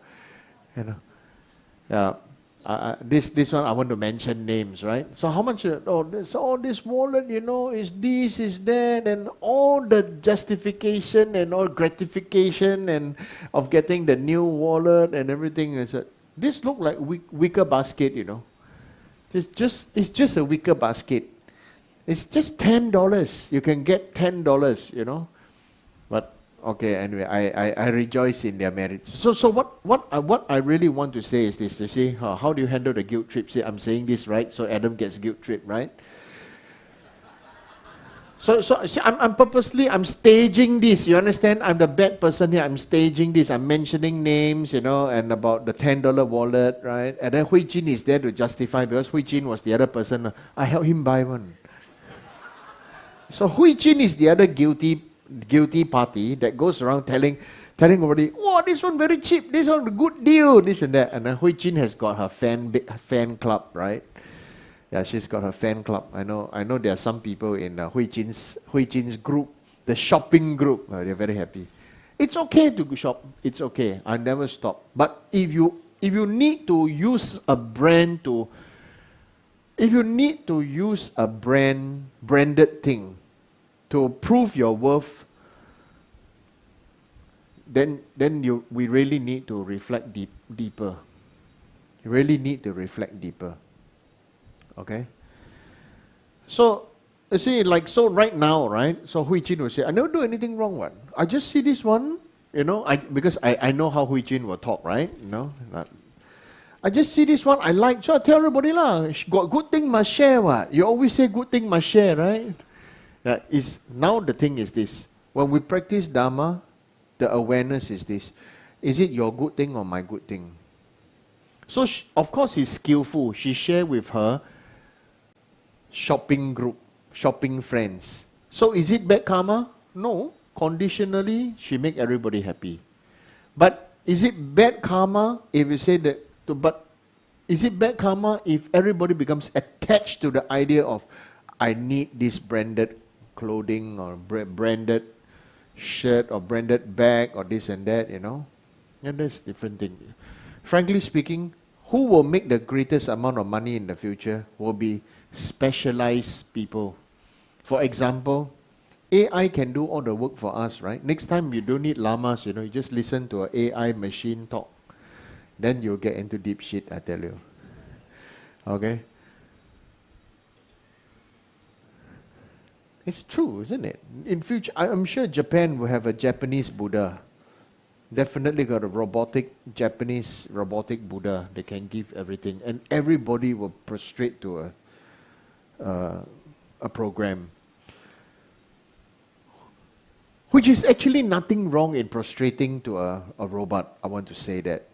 This one I want to mention names, right? So how much? This wallet, is this, is that, and all the justification and all gratification and of getting the new wallet and everything. I said, this look like wicker basket, It's just a wicker basket. It's just $10. You can get $10, But okay, anyway, I rejoice in their marriage. So what I really want to say is this. You see, how do you handle the guilt trip? See, I'm saying this, right? So Adam gets guilt trip, right? So see, I'm staging this. You understand? I'm the bad person here. I'm staging this. I'm mentioning names, and about the $10 wallet, right? And then Hui Jin is there to justify because Hui Jin was the other person. I helped him buy one. So Hui Jin is the other guilty party that goes around telling everybody, oh, this one very cheap, this one good deal, this and that. And then Hui Jin has got her fan club, right? Yeah, she's got her fan club. I know there are some people in Hui Jin's group, the shopping group. They're very happy. It's okay to shop. It's okay. I never stop. But if you need to use a branded thing to prove your worth, then we really need to reflect deeper. You really need to reflect deeper. Okay? So, you see, right now, right? So Hui Jin will say, I never do anything wrong, what? I just see this one, because I know how Hui Jin will talk, right? I just see this one, I like, so I tell everybody, got good thing must share, what? You always say good thing must share, right? Now the thing is this. When we practice Dharma, the awareness is this. Is it your good thing or my good thing? So, of course, she's skillful. She shared with her shopping group, shopping friends. So, is it bad karma? No. Conditionally, she make everybody happy. But is it bad karma if you say that? But is it bad karma if everybody becomes attached to the idea of, I need this branded clothing or branded shirt or branded bag or this and that, And that's different thing. Frankly speaking, who will make the greatest amount of money in the future will be specialized people. For example, AI can do all the work for us, right? Next time you don't need lamas, you just listen to an AI machine talk. Then you'll get into deep shit, I tell you. Okay? It's true, isn't it? In future, I'm sure Japan will have a Japanese Buddha. Definitely got a Japanese robotic Buddha. They can give everything. And everybody will prostrate to a program. Which is actually nothing wrong in prostrating to a robot, I want to say that.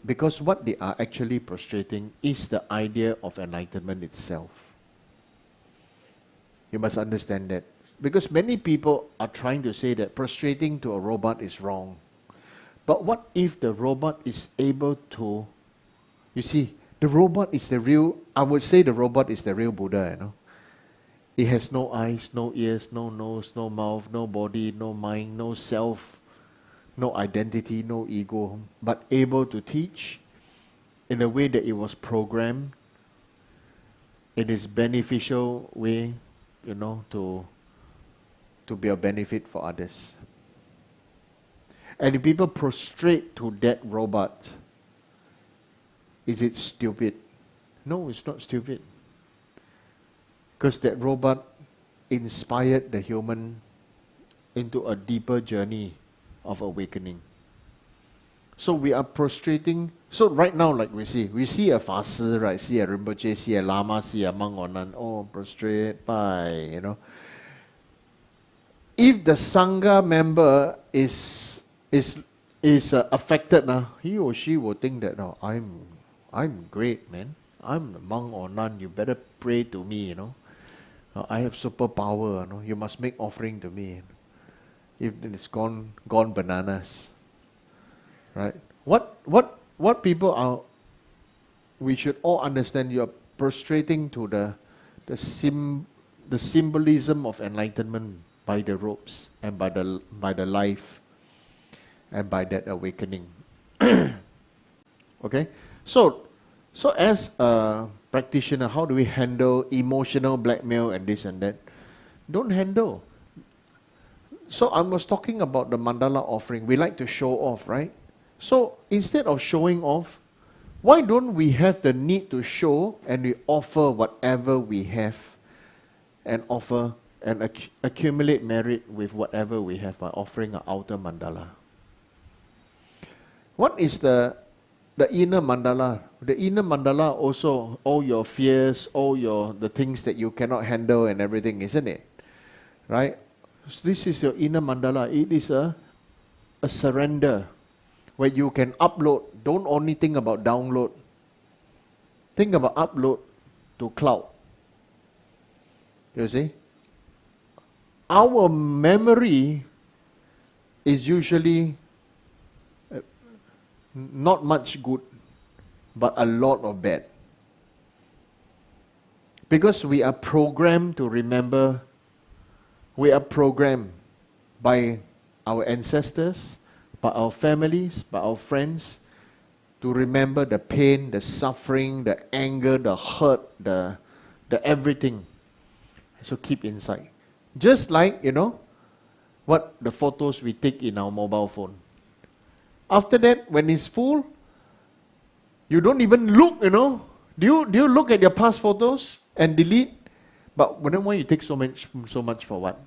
Because what they are actually prostrating is the idea of enlightenment itself. You must understand that. Because many people are trying to say that prostrating to a robot is wrong. But what if the robot is able to, you see, the robot is the real, I would say the robot is the real Buddha, you know. It has no eyes, no ears, no nose, no mouth, no body, no mind, no self, no identity, no ego, but able to teach in a way that it was programmed in its beneficial way, you know, to be a benefit for others. And if people prostrate to that robot, is it stupid? No, it's not stupid. Because that robot inspired the human into a deeper journey of awakening. So we are prostrating. So right now, like we see a Fa Si, right? See a Rinpoche, see a Lama, see a monk or nun. Oh, prostrate, bye, you know. If the Sangha member is affected, he or she will think that, no, I'm great, man. I'm a monk or nun. You better pray to me, you know. I have superpower, you know. You must make offering to me. If it's gone bananas, right? What people are, we should all understand. You are prostrating to the symbolism of enlightenment by the ropes and by the life and by that awakening. Okay, so as a practitioner, how do we handle emotional blackmail and this and that? Don't handle. So I was talking about the Mandala offering. We like to show off, right? So instead of showing off, why don't we have the need to show and we offer whatever we have and offer and accumulate merit with whatever we have by offering an outer mandala? What is the inner mandala? The inner mandala also all your fears, all the things that you cannot handle and everything, isn't it? Right? So this is your inner mandala. It is a surrender where you can upload. Don't only think about download. Think about upload to cloud. You see? Our memory is usually not much good, but a lot of bad. Because we are programmed to remember. We are programmed by our ancestors, by our families, by our friends, to remember the pain, the suffering, the anger, the hurt, the everything. So keep inside. Just like, you know, what the photos we take in our mobile phone. After that, when it's full, you don't even look, you know. Do you look at your past photos and delete? But why you take so much for what?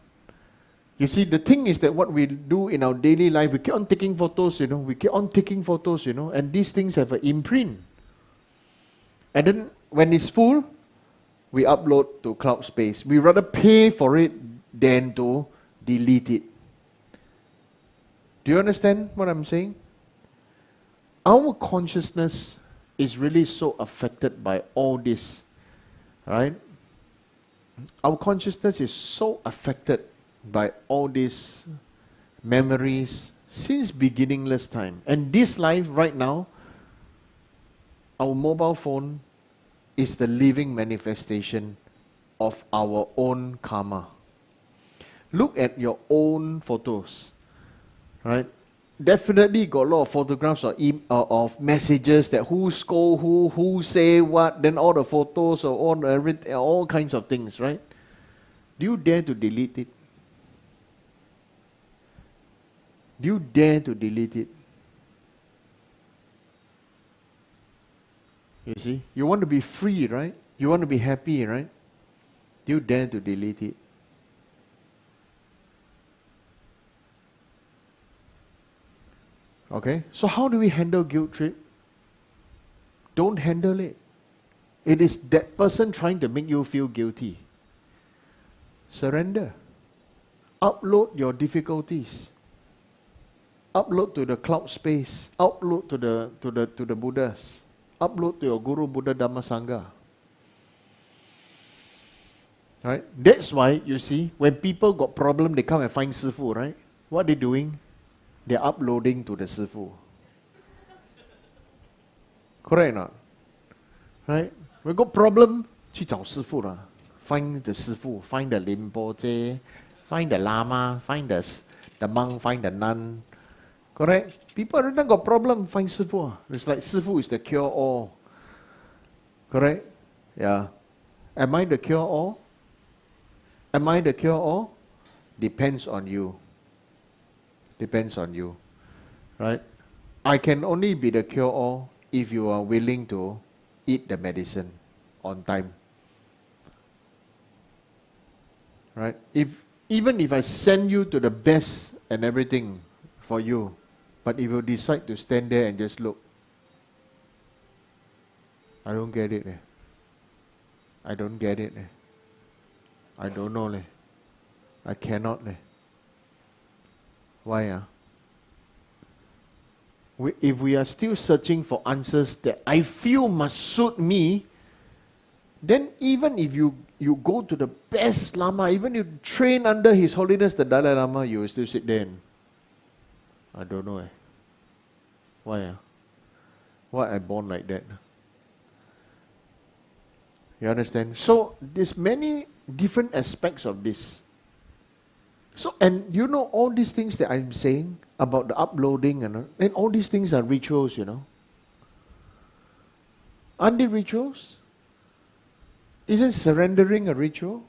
You see, the thing is that what we do in our daily life, we keep on taking photos, you know. We keep on taking photos, you know. And these things have an imprint. And then when it's full, we upload to cloud space. We rather pay for it than to delete it. Do you understand what I'm saying? Our consciousness is really so affected by all this, right? Our consciousness is so affected by all these memories since beginningless time. And this life right now, our mobile phone is the living manifestation of our own karma. Look at your own photos, right? Definitely got a lot of photographs of messages that who scold who say what, then all the photos of all kinds of things, right? Do you dare to delete it? Do you dare to delete it? You see? You want to be free, right? You want to be happy, right? Do you dare to delete it? Okay? So how do we handle guilt trip? Don't handle it. It is that person trying to make you feel guilty. Surrender. Upload your difficulties. Upload to the cloud space. Upload to the Buddhas. Upload to your Guru, Buddha, Dhamma, Sangha. Right? That's why, you see, when people got problem, they come and find Sifu, right? What are they doing? They're uploading to the Sifu. Correct or not? Right? We got problem, 去找师父啦. Find the Sifu, find the Rinpoche, find the Lama, find the monk, find the nun. Correct? People already got problem, find Sifu. It's like Sifu is the cure-all. Correct? Yeah. Am I the cure-all? Am I the cure-all? Depends on you. Depends on you. Right? I can only be the cure-all if you are willing to eat the medicine on time. Right? Even if I send you to the best and everything for you, but if you decide to stand there and just look, I don't get it. I don't get it. I don't know. I cannot. Why? If we are still searching for answers that I feel must suit me, then even if you go to the best Lama, even if you train under His Holiness the Dalai Lama, you will still sit there and, I don't know. Why? Why I born like that? You understand? So, there's many different aspects of this. So, and you know all these things that I'm saying about the uploading and all these things are rituals, you know. Aren't they rituals? Isn't surrendering a ritual?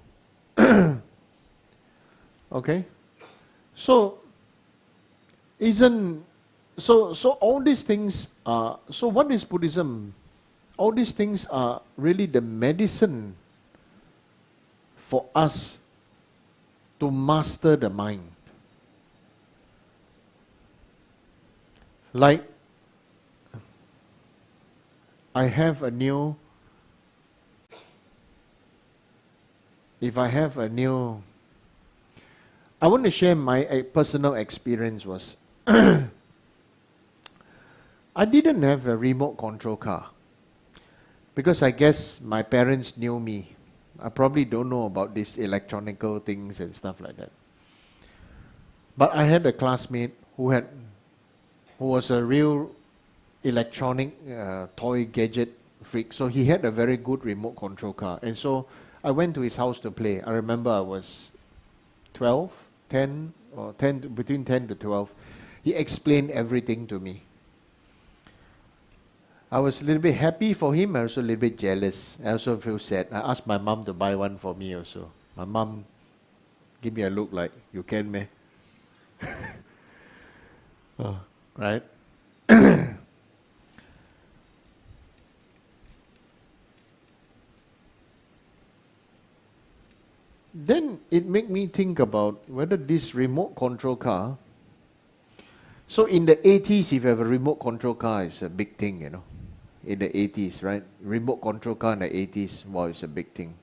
Okay? So all these things are, so what is Buddhism? All these things are really the medicine for us to master the mind. Like, I have a new, I want to share my personal experience was, I didn't have a remote control car. Because I guess my parents knew me. I probably don't know about these electronical things and stuff like that. But I had a classmate who was a real electronic toy gadget freak. So he had a very good remote control car. And so I went to his house to play. I remember I was 12, 10, or 10, between 10 to 12. He explained everything to me. I was a little bit happy for him. I was a little bit jealous. I also feel sad. I asked my mom to buy one for me also. My mom gave me a look like, you can, meh? Oh, right? Then it made me think about whether this remote control car. So in the 80s, if you have a remote control car, it's a big thing, you know. In the 80s, right? Remote control car in the 80s, wow, it's a big thing.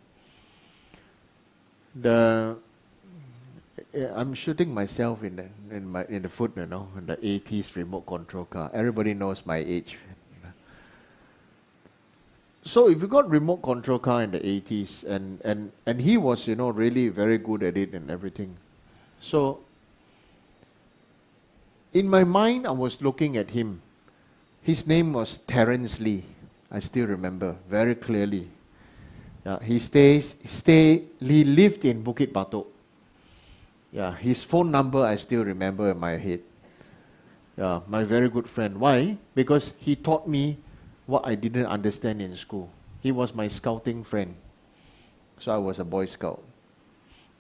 I'm shooting myself in the foot, you know, in the 80s remote control car. Everybody knows my age. So if you got remote control car in the 80s, and he was, you know, really very good at it and everything. So in my mind, I was looking at him. His name was Terence Lee. I still remember very clearly. Yeah, he lived in Bukit Batok. Yeah, his phone number I still remember in my head. Yeah, my very good friend. Why? Because he taught me what I didn't understand in school. He was my scouting friend. So I was a Boy Scout.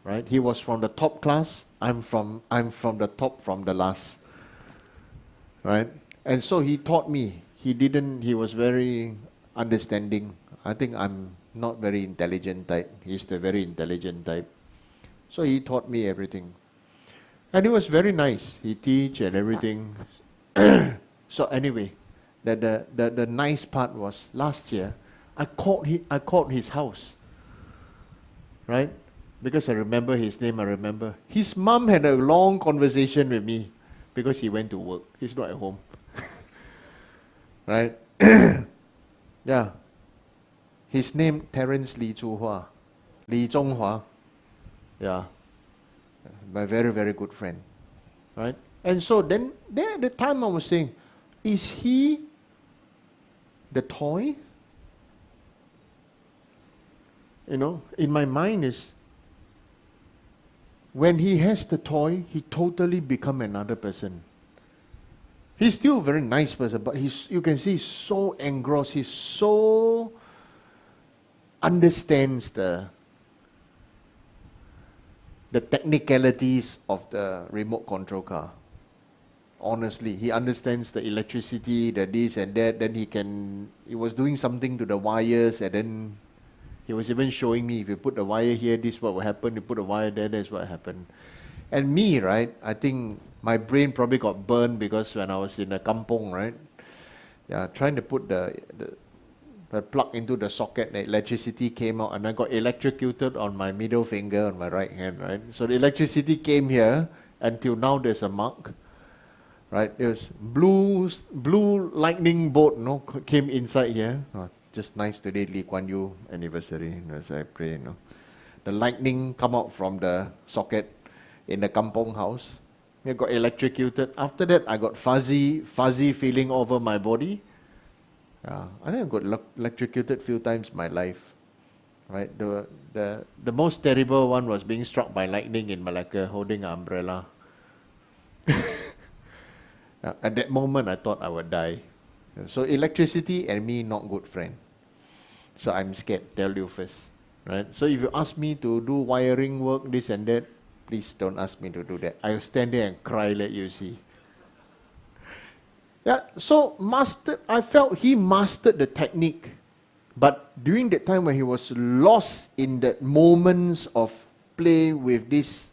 Right? He was from the top class. I'm from the top from the last. Right? And so he taught me. He was very understanding. I think I'm not very intelligent type. He's the very intelligent type. So he taught me everything. And it was very nice. He teach and everything. So anyway, the nice part was last year, I called his house. Right? Because I remember his name, I remember. His mom had a long conversation with me because he went to work. He's not at home. Right? Yeah. His name, Terence Lee Zhonghua. Lee Zhonghua. Yeah. My very, very good friend. Right? And so then at the time I was saying, is he the toy? You know, in my mind is, when he has the toy, he totally become another person. He's still a very nice person, but you can see he's so engrossed, he's so understands the technicalities of the remote control car. Honestly, he understands the electricity, the this and that. Then he was doing something to the wires, and then he was even showing me, if you put the wire here, this is what will happen. You put the wire there, that's what happened. And me, right, I think my brain probably got burned because when I was in a kampong, right, yeah, trying to put the plug into the socket, the electricity came out, and I got electrocuted on my middle finger on my right hand, right. So the electricity came here, until now there's a mark, right. There's blue lightning bolt, no, came inside here. Oh, just nice today, Lee Kuan Yew anniversary, as I pray, you know. The lightning come out from the socket in the kampong house. I got electrocuted. After that, I got fuzzy feeling over my body. I think I got electrocuted few times in my life. Right? The most terrible one was being struck by lightning in Malacca, holding an umbrella. At that moment, I thought I would die. So electricity and me not good friend. So I'm scared, tell you first. Right? So if you ask me to do wiring work, this and that, please don't ask me to do that. I'll stand there and cry, let you see. Yeah, so I felt he mastered the technique. But during that time when he was lost in that moments of play with these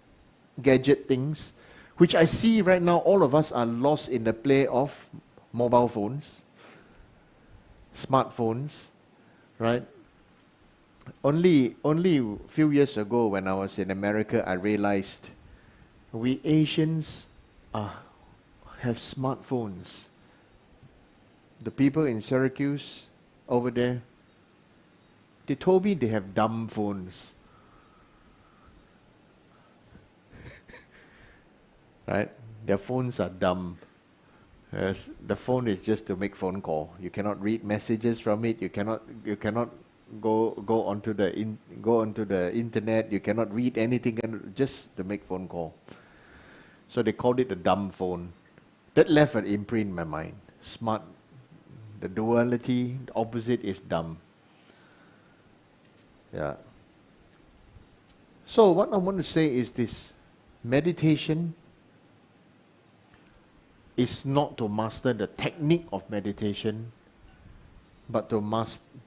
gadget things, which I see right now, all of us are lost in the play of mobile phones, smartphones, right? Only a few years ago when I was in America, I realized we Asians have smartphones. The people in Syracuse over there, they told me they have dumb phones. Right? Their phones are dumb. Yes, the phone is just to make phone call. You cannot read messages from it. You cannot go onto the internet. You cannot read anything, just to make phone call. So they called it a dumb phone. That left an imprint in my mind. Smart, the duality, the opposite is dumb. Yeah. So what I want to say is this: meditation is not to master the technique of meditation, but to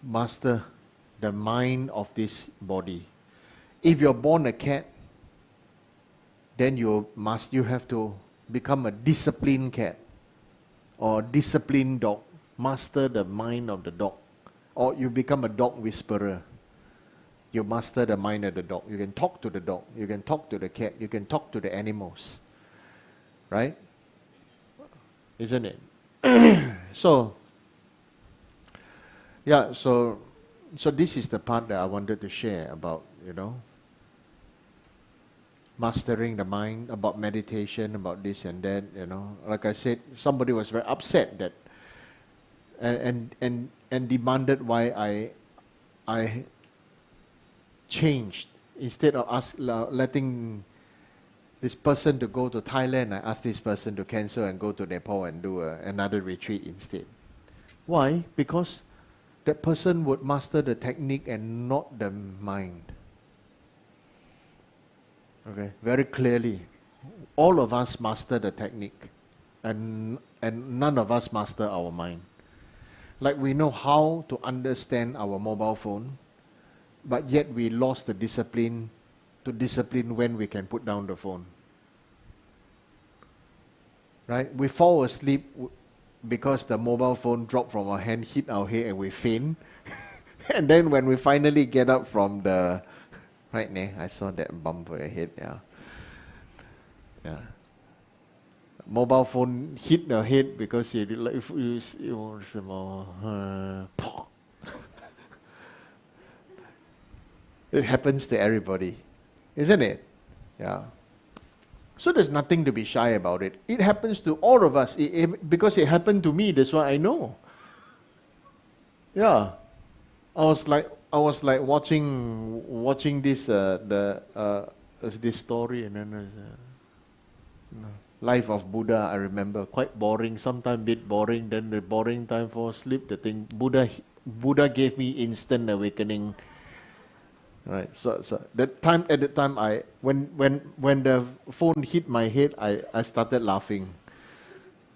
master the mind of this body. If you're born a cat, then you have to become a disciplined cat or disciplined dog. Master the mind of the dog. Or you become a dog whisperer. You master the mind of the dog. You can talk to the dog. You can talk to the cat. You can talk to the animals. Right? Isn't it? So this is the part that I wanted to share about, mastering the mind, about meditation, about this and that, Like I said, somebody was very upset that and demanded why I changed. Instead of letting this person to go to Thailand, I asked this person to cancel and go to Nepal and do another retreat instead. Why? Because that person would master the technique and not the mind. Okay, very clearly. All of us master the technique and none of us master our mind. Like we know how to understand our mobile phone, but yet we lost the discipline to discipline when we can put down the phone. Right? We fall asleep because the mobile phone dropped from our hand, hit our head, and we faint. And then when we finally get up from the Right, Ne? I saw that bump for your head, yeah. Yeah. Mobile phone hit the head because it was it happens to everybody, isn't it? Yeah. So there's nothing to be shy about it. It happens to all of us. Because it happened to me, that's why I know. Yeah. I was like watching this this story, and then Life of Buddha. I remember quite boring. Sometimes bit boring. Then the boring time for sleep. The thing Buddha gave me instant awakening. Right. So at the time when the phone hit my head, I started laughing.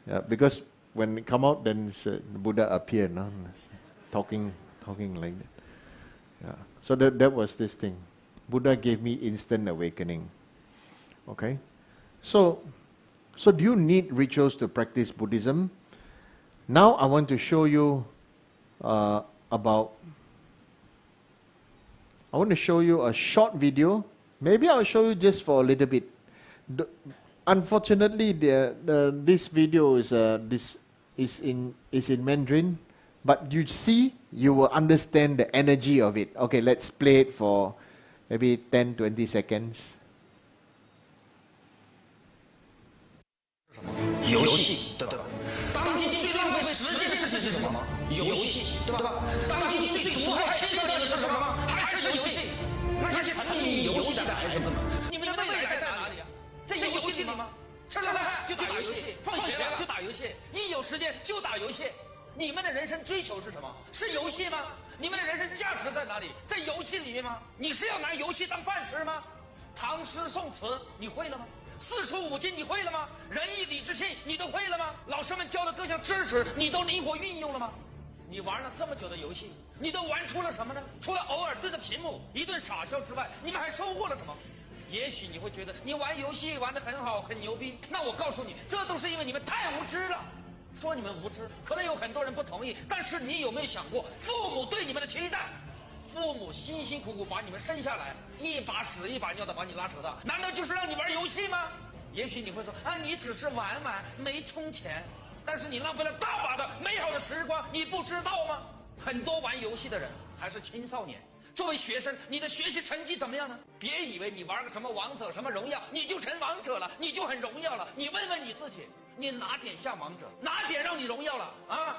Yeah, because when it come out, then Buddha appeared, no? talking like that. Yeah. So that was this thing. Buddha gave me instant awakening. Okay. So do you need rituals to practice Buddhism? Now I want to show you I want to show you a short video. Maybe I'll show you just for a little bit. Unfortunately, this video is in Mandarin, but you will understand the energy of it. Okay, let's play it for maybe 10-20 seconds. 游戏，对吧？当今最浪费时间的事情是什么？游戏，对吧？当今最毒害青少年的是什么？还是游戏？那些沉迷于游戏的孩子们，你们的未来在哪里啊？在游戏里吗？吃了饭就打游戏，放学了就打游戏，一有时间就打游戏。你们的人生追求是什么？是游戏吗？你们的人生价值在哪里？在游戏里面吗？你是要拿游戏当饭吃吗？唐诗宋词你会了吗？四书五经你会了吗？仁义礼智信你都会了吗？老师们教的各项知识你都灵活运用了吗？你玩了这么久的游戏，你都玩出了什么呢？除了偶尔对着屏幕一顿傻笑之外，你们还收获了什么？也许你会觉得你玩游戏玩得很好很牛逼，那我告诉你，这都是因为你们太无知了。说你们无知，可能有很多人不同意，但是你有没有想过父母对你们的期待？父母辛辛苦苦把你们生下来，一把屎一把尿的把你拉扯大，难道就是让你玩游戏吗？也许你会说啊，你只是玩玩，没充钱，但是你浪费了大把的美好的时光，你不知道吗？很多玩游戏的人还是青少年。作为学生，你的学习成绩怎么样呢？别以为你玩个什么王者、什么荣耀，你就成王者了，你就很荣耀了。你问问你自己，你哪点像王者？哪点让你荣耀了啊？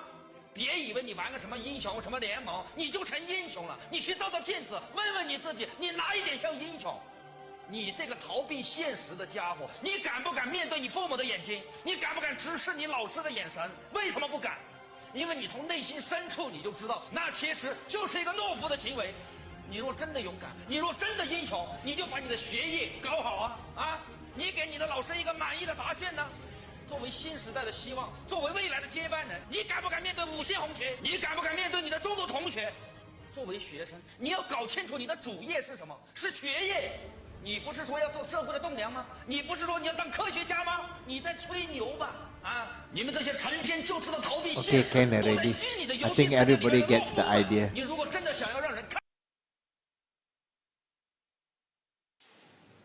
别以为你玩个什么英雄、什么联盟，你就成英雄了。你去照照镜子，问问你自己，你哪一点像英雄？你这个逃避现实的家伙，你敢不敢面对你父母的眼睛？你敢不敢直视你老师的眼神？为什么不敢？因为你从内心深处你就知道，那其实就是一个懦夫的行为。你若真的勇敢，你若真的英雄，你就把你的学业搞好啊！你给你的老师一个满意的答卷呢？作为新时代的希望，作为未来的接班人，你敢不敢面对五星红旗？你敢不敢面对你的中途同学？作为学生，你要搞清楚你的主业是什么，是学业。你不是说要做社会的栋梁吗？你不是说你要当科学家吗？你在吹牛吧？啊！你们这些成天就知道逃避现实，坐在虚拟的游戏世界里面的懦夫。你如果真的想要让人看。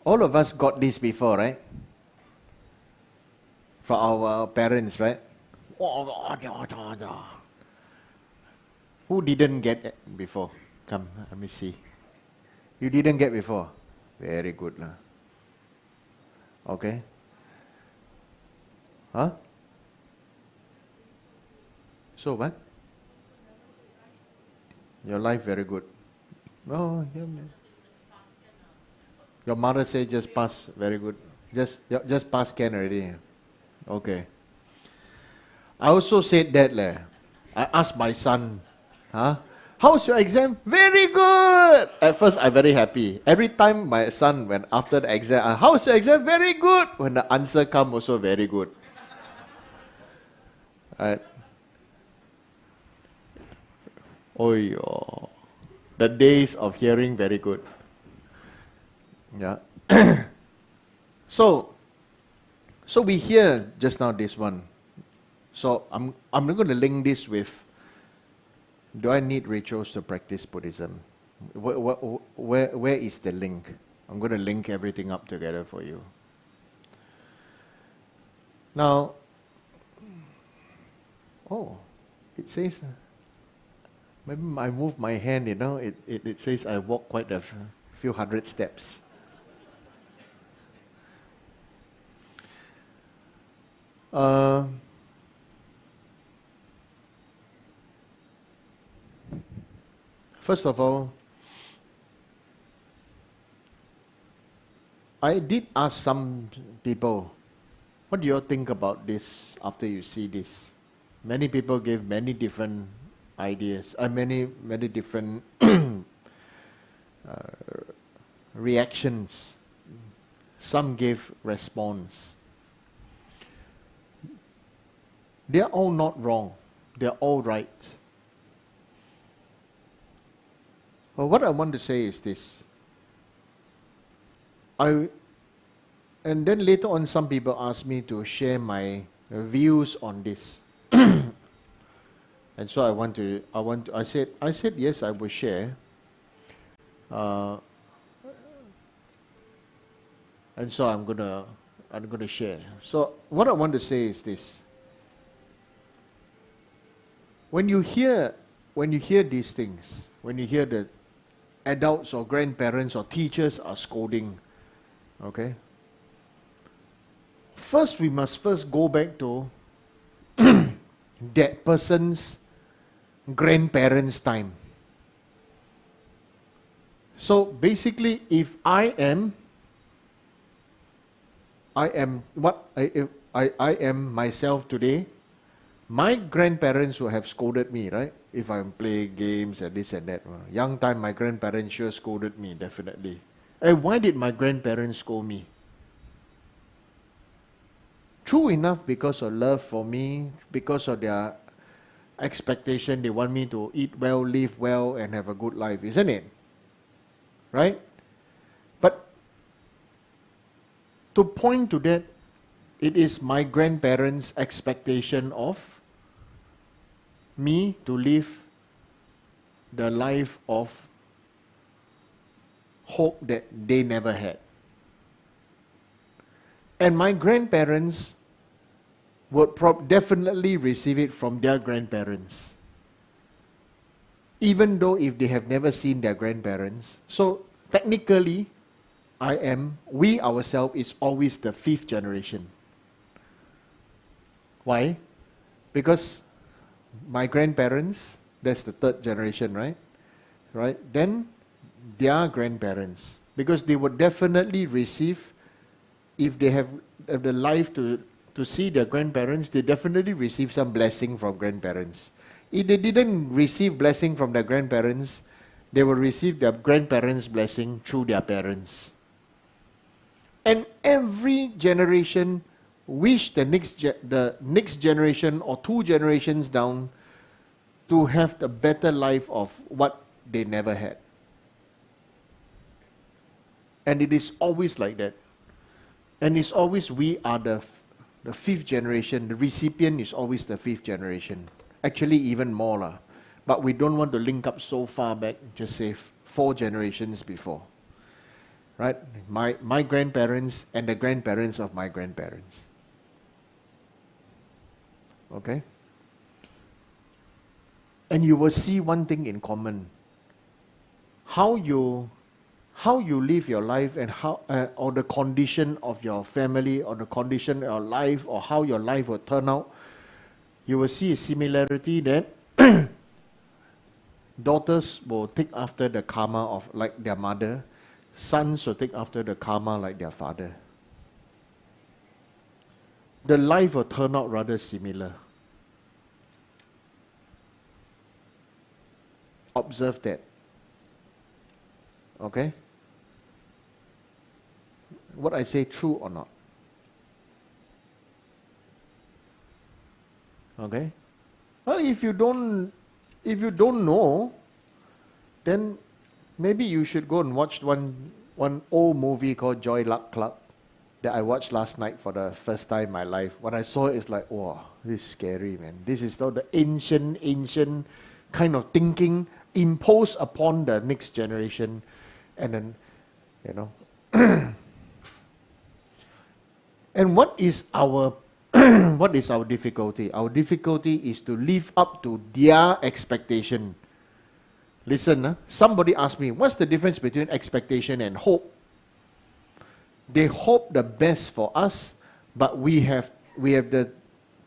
All of us got this before, right? From our parents, right? Who didn't get it before? Come, let me see. You didn't get before? Very good. Okay. Huh? So what? Your life very good. Oh, yeah, man. Your mother say just pass, very good. Just pass can already. Okay. I also said that I asked my son, how's your exam? Very good. At first I'm very happy. Every time my son, when after the exam, how's your exam? Very good. When the answer come, also very good. Right? Oh, yo. The days of hearing very good. Yeah. So we hear just now this one. So I'm going to link this with, do I need rituals to practice Buddhism? Where is the link? I'm going to link everything up together for you. Now, it says, maybe I move my hand, it says I walk quite a few hundred steps. First of all, I did ask some people, what do you think about this after you see this? Many people gave many different ideas, many different reactions. Some gave response. They are all not wrong. They are all right. Well, what I want to say is this. And then later on, some people asked me to share my views on this. And so I said yes, I will share. And so I'm gonna share. So what I want to say is this. When you hear these things, when you hear the adults or grandparents or teachers are scolding, okay? First, we must go back to that person's grandparents' time. So basically, if I am what I am myself today, my grandparents would have scolded me, right? If I play games and this and that. Young time, my grandparents sure scolded me, definitely. And why did my grandparents scold me? True enough, because of love for me, because of their expectation, they want me to eat well, live well, and have a good life, isn't it? Right? But to point to that, it is my grandparents' expectation of me to live the life of hope that they never had. And my grandparents would definitely receive it from their grandparents, even though if they have never seen their grandparents. So technically, we ourselves is always the 5th generation. Why? Because my grandparents, that's the 3rd generation, right? Right? Then their grandparents, because they would definitely receive, if they have the life to see their grandparents, they definitely receive some blessing from grandparents. If they didn't receive blessing from their grandparents, they will receive their grandparents' blessing through their parents. And every generation wish the next generation or 2 generations down to have the better life of what they never had. And it is always like that. And it's always we are the 5th generation. The recipient is always the 5th generation. Actually even more lah. But we don't want to link up so far back, just say 4 generations before. Right? My grandparents and the grandparents of my grandparents. Okay? And you will see one thing in common. How you live your life and how or the condition of your family or the condition of your life or how your life will turn out, you will see a similarity that daughters will take after the karma of like their mother, sons will take after the karma like their father. The life will turn out rather similar. Observe that. Okay? What I say true or not? Okay? Well, if you don't know, then maybe you should go and watch one old movie called Joy Luck Club that I watched last night for the first time in my life. When I saw it, it's like, wow, this is scary, man. This is all the ancient kind of thinking imposed upon the next generation, and then, you know. And what is our what is our difficulty? Our difficulty is to live up to their expectation. Listen, somebody asked me, what's the difference between expectation and hope? They hope the best for us, but we have the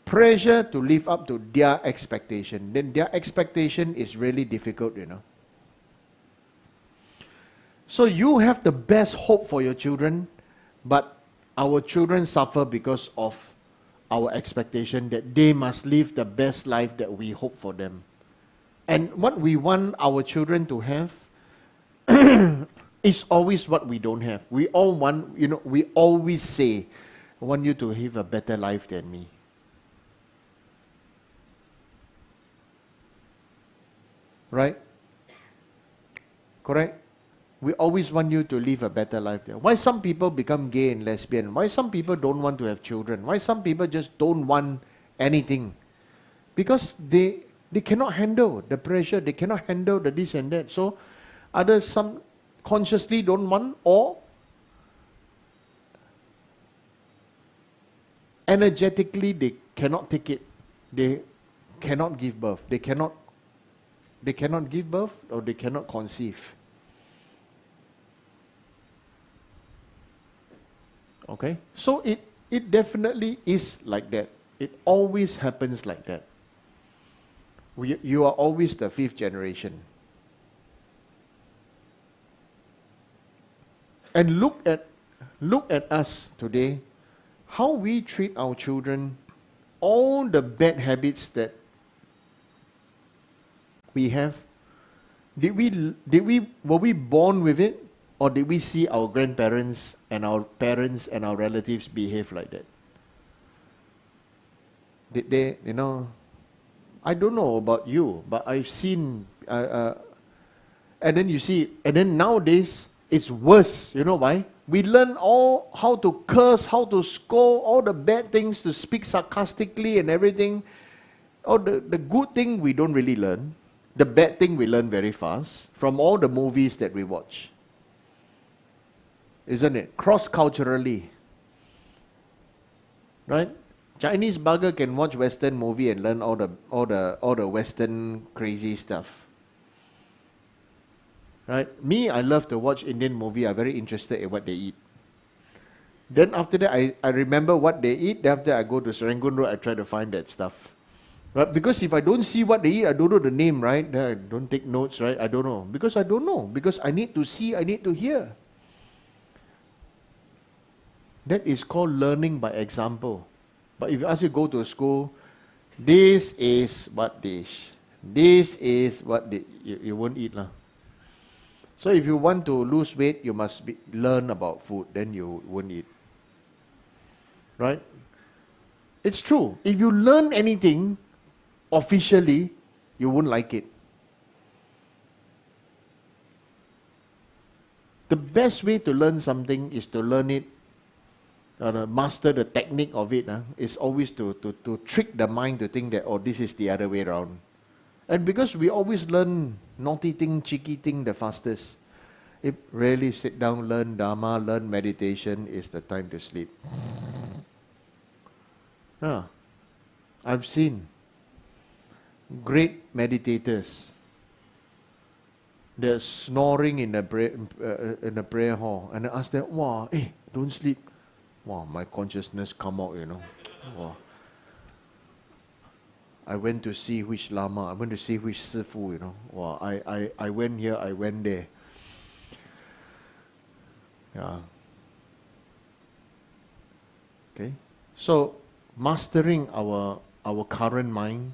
pressure to live up to their expectation. Then their expectation is really difficult, you know. So you have the best hope for your children, but our children suffer because of our expectation that they must live the best life that we hope for them. And what we want our children to have is always what we don't have. We all want, you know, we always say, I want you to have a better life than me. Right? Correct? We always want you to live a better life there. Why some people become gay and lesbian? Why some people don't want to have children? Why some people just don't want anything? Because they cannot handle the pressure. They cannot handle the this and that. So others, some consciously don't want, or energetically they cannot take it. They cannot give birth. They cannot give birth, or they cannot conceive. Okay? So it definitely is like that. It always happens like that. You are always the fifth generation. And look at us today, how we treat our children, all the bad habits that we have. Were we born with it? Or did we see our grandparents and our parents and our relatives behave like that? Did they, you know, I don't know about you, but I've seen, and then you see, and then nowadays, it's worse. You know why? We learn all how to curse, how to scold, all the bad things, to speak sarcastically and everything. All the good thing we don't really learn. The bad thing we learn very fast from all the movies that we watch. Isn't it? Cross-culturally. Right? Chinese bugger can watch Western movie and learn all the Western crazy stuff. Right? Me, I love to watch Indian movie. I'm very interested in what they eat. Then after that, I remember what they eat. Then after I go to Serangoon Road, I try to find that stuff. Right? Because if I don't see what they eat, I don't know the name, right? Then I don't take notes, right? I don't know. Because I don't know. Because I need to see, I need to hear. That is called learning by example. But if you ask you to go to a school, this is what dish. This is what you won't eat. So if you want to lose weight, you must learn about food. Then you won't eat. Right? It's true. If you learn anything officially, you won't like it. The best way to learn something is to learn it, master the technique of it, is always to trick the mind to think that, oh, this is the other way around. And because we always learn naughty thing, cheeky thing the fastest, if really sit down, learn Dharma, learn meditation, is the time to sleep. I've seen great meditators. They're snoring in the prayer hall, and I ask them, wow, hey, don't sleep. Wow, my consciousness come out, you know. Wow. I went to see which Lama, I went to see which Sifu, you know. Wow, I went here, I went there. Yeah. Okay. So mastering our current mind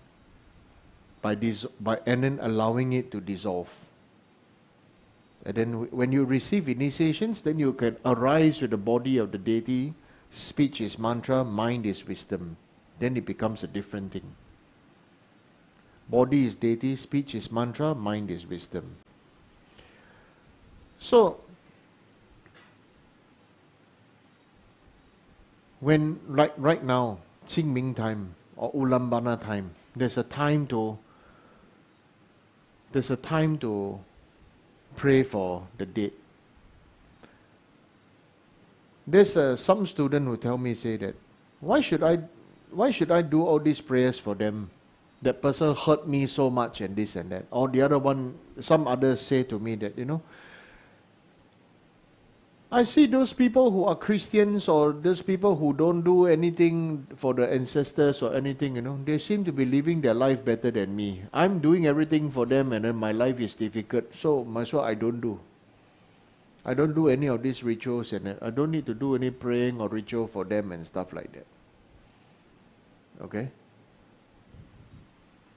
by and then allowing it to dissolve. And then when you receive initiations, then you can arise with the body of the deity. Speech is mantra, mind is wisdom. Then it becomes a different thing. Body is deity, speech is mantra, mind is wisdom. So, when right now, Qingming time or Ulambana time, there's a time to there's a time to pray for the dead. There's some student who tell me, say that, why should I do all these prayers for them? That person hurt me so much and this and that. Or the other one, some others say to me that, I see those people who are Christians or those people who don't do anything for the ancestors or anything, they seem to be living their life better than me. I'm doing everything for them and then my life is difficult, so might as well I don't do. I don't do any of these rituals and I don't need to do any praying or ritual for them and stuff like that. Okay?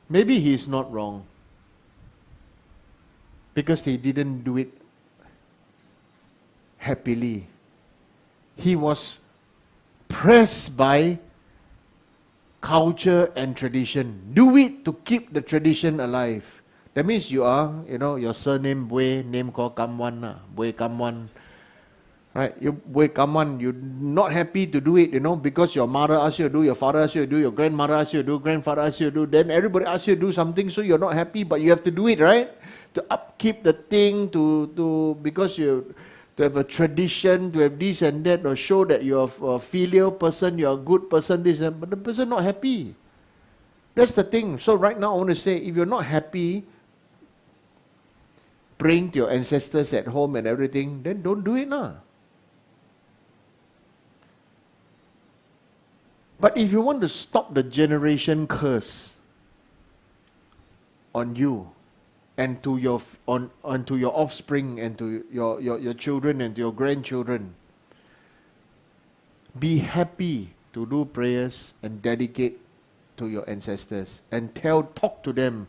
Maybe he's not wrong because he didn't do it happily. He was pressed by culture and tradition. Do it to keep the tradition alive. That means you are, your surname Bue, name called Kamwan, Bue Kamwan. Right? You Bue Kamwan, you're not happy to do it, because your mother asks you to do, your father asks you to do, your grandmother asks you to do, grandfather asks you to do, then everybody asks you to do something, so you're not happy, but you have to do it, right? To upkeep the thing, because you to have a tradition, to have this and that, or show that you're a filial person, you're a good person, this and that, but the person not happy. That's the thing. So right now I want to say, if you're not happy praying to your ancestors at home and everything, then don't do it now. But if you want to stop the generation curse on you, and to your onto your offspring and to your children and to your grandchildren, be happy to do prayers and dedicate to your ancestors and talk to them,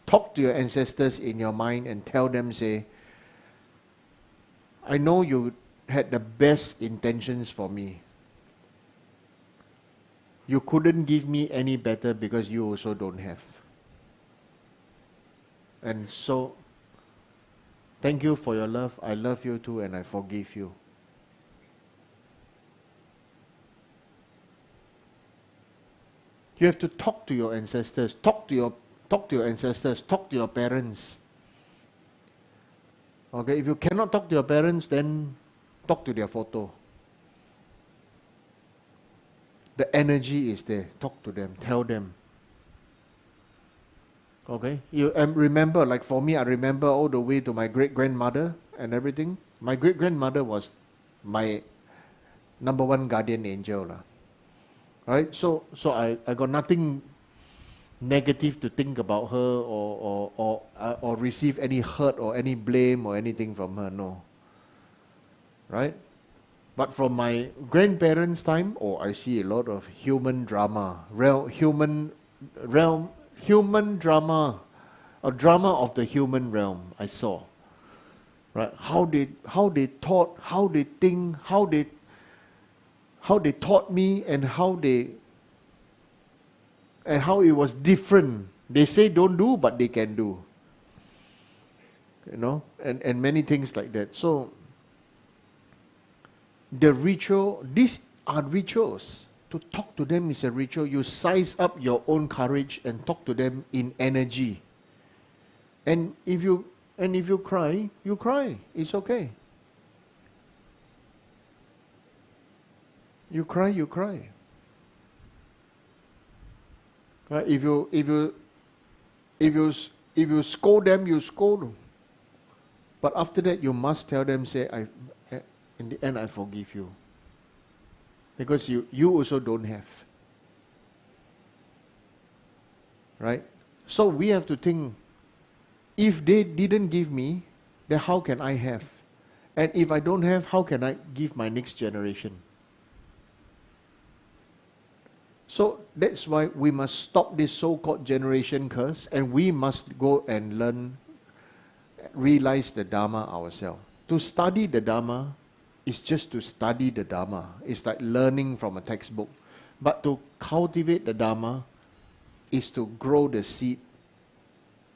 talk to your ancestors in your mind and tell them, say, I know you had the best intentions for me. You couldn't give me any better because you also don't have. And so, thank you for your love. I love you too and I forgive you. You have to talk to your ancestors. Talk to your ancestors. Talk to your parents. Okay, if you cannot talk to your parents, then talk to their photo. The energy is there. Talk to them. Tell them. Okay, you remember, like for me, I remember all the way to my great-grandmother and everything. My great-grandmother was my number one guardian angel. Right? So I got nothing negative to think about her or receive any hurt or any blame or anything from her, no. Right? But from my grandparents' time, I see a lot of human drama, human drama, a drama of the human realm. I saw, right? How they taught, how they think, how they taught me, and how it was different. They say don't do, but they can do. And many things like that. So the ritual, these are rituals. To talk to them is a ritual. You size up your own courage and talk to them in energy. And if you cry, you cry. It's okay. You cry, you cry. Right? If you scold them, you scold them. But after that, you must tell them, say, in the end, I forgive you. Because you also don't have. Right? So we have to think, if they didn't give me, then how can I have? And if I don't have, how can I give my next generation? So that's why we must stop this so-called generation curse, and we must go and learn, realize the Dharma ourselves. To study the Dharma is just to study the Dharma. It's like learning from a textbook. But to cultivate the Dharma is to grow the seed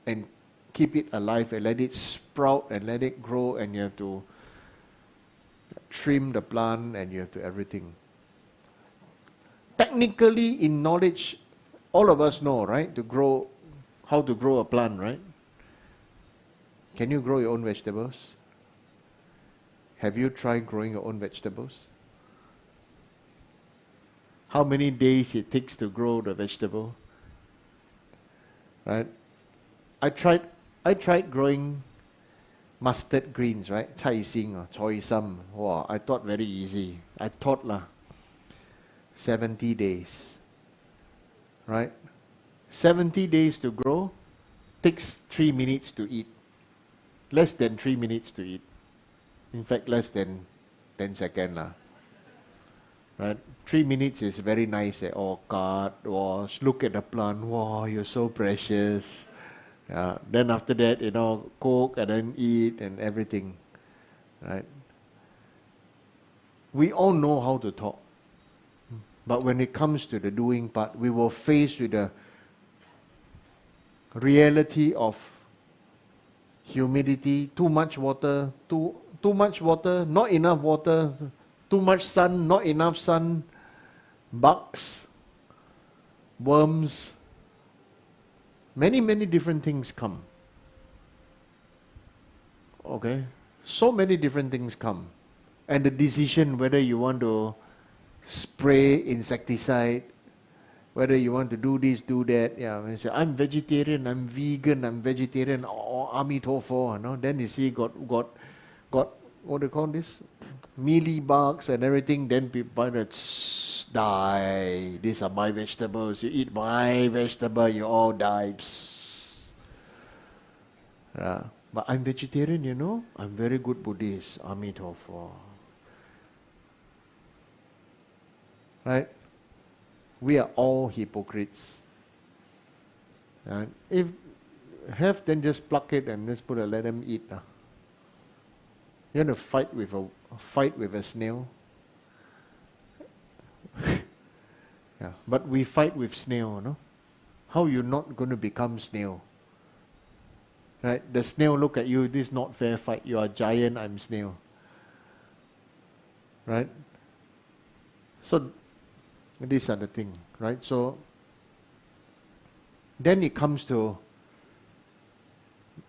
and keep it alive and let it sprout and let it grow, and you have to trim the plant and you have to everything. Technically, in knowledge, all of us know, right? How to grow a plant, right? Can you grow your own vegetables? Have you tried growing your own vegetables? How many days it takes to grow the vegetable? Right? I tried growing mustard greens, right? Cai Sing or Choi Sam. Wow, I thought very easy. I thought 70 days. Right? 70 days to grow, takes 3 minutes to eat. Less than 3 minutes to eat. In fact, less than 10 seconds. Right? 3 minutes is very nice. Oh, cut, wash, look at the plant. Wow, you're so precious. Then after that, cook and then eat and everything. Right? We all know how to talk. But when it comes to the doing part, we will face with the reality of humidity, too much water, not enough water, too much sun, not enough sun, bugs, worms, many, many different things come. Okay? So many different things come. And the decision whether you want to spray insecticide, whether you want to do this, do that. I'm vegetarian, I'm vegan, I'm vegetarian, amitofo, Then you see got what do you call this? Mealy bugs and everything. Then people die. These are my vegetables. You eat my vegetable, you all die. But I'm vegetarian, I'm very good Buddhist. Amitofo. Right? We are all hypocrites. And if have, then just pluck it and just let them eat. You want to fight with a snail? But we fight with snail, no? How you not going to become snail? Right? The snail look at you, this is not fair fight. You are giant, I'm snail. Right? So these are the thing, right? So then it comes to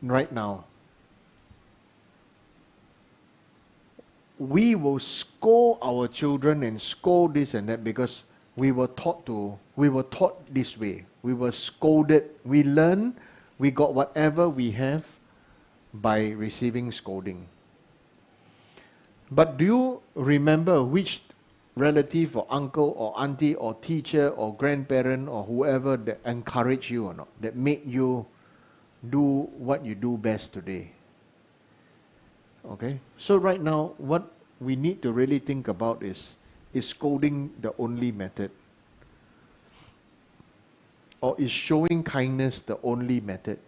right now. We will scold our children and scold this and that because we were taught this way. We were scolded. We learned, we got whatever we have by receiving scolding. But do you remember which relative or uncle or auntie or teacher or grandparent or whoever that encouraged you or not, that made you do what you do best today? Okay? So right now, what we need to really think about is scolding the only method? Or is showing kindness the only method?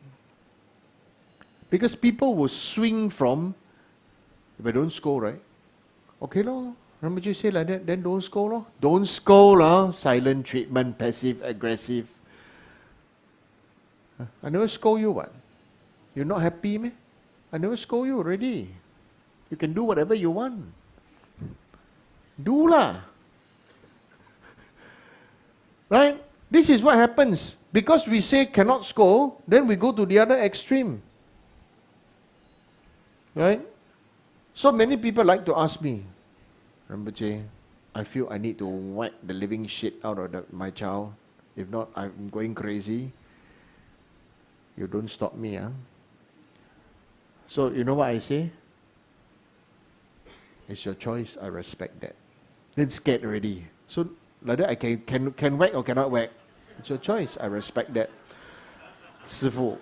Because people will swing from, if I don't scold, right? Okay, lor. Rinpoche say like that, then don't scold, lor. Don't scold, silent treatment, passive, aggressive. I never scold you, what? You're not happy, meh? I never scold you already. You can do whatever you want. Do lah. Right? This is what happens. Because we say cannot scold, then we go to the other extreme. Right? So many people like to ask me, Rinpoche, I feel I need to whack the living shit out of my child. If not, I'm going crazy. You don't stop me, So you know what I say? It's your choice, I respect that. Then scared already. So like that I can whack or cannot whack. It's your choice, I respect that. Sifu,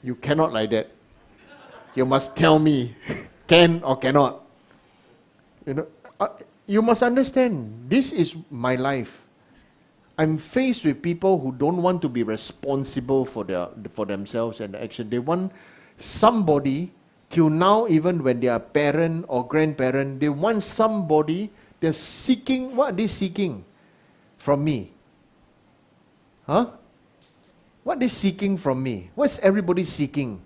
you cannot like that. You must tell me, can or cannot. You must understand, this is my life. I'm faced with people who don't want to be responsible for themselves and the action. They want somebody, till now, even when they are parent or grandparent, they want somebody, they're seeking, what are they seeking from me? Huh? What are they seeking from me? What's everybody seeking?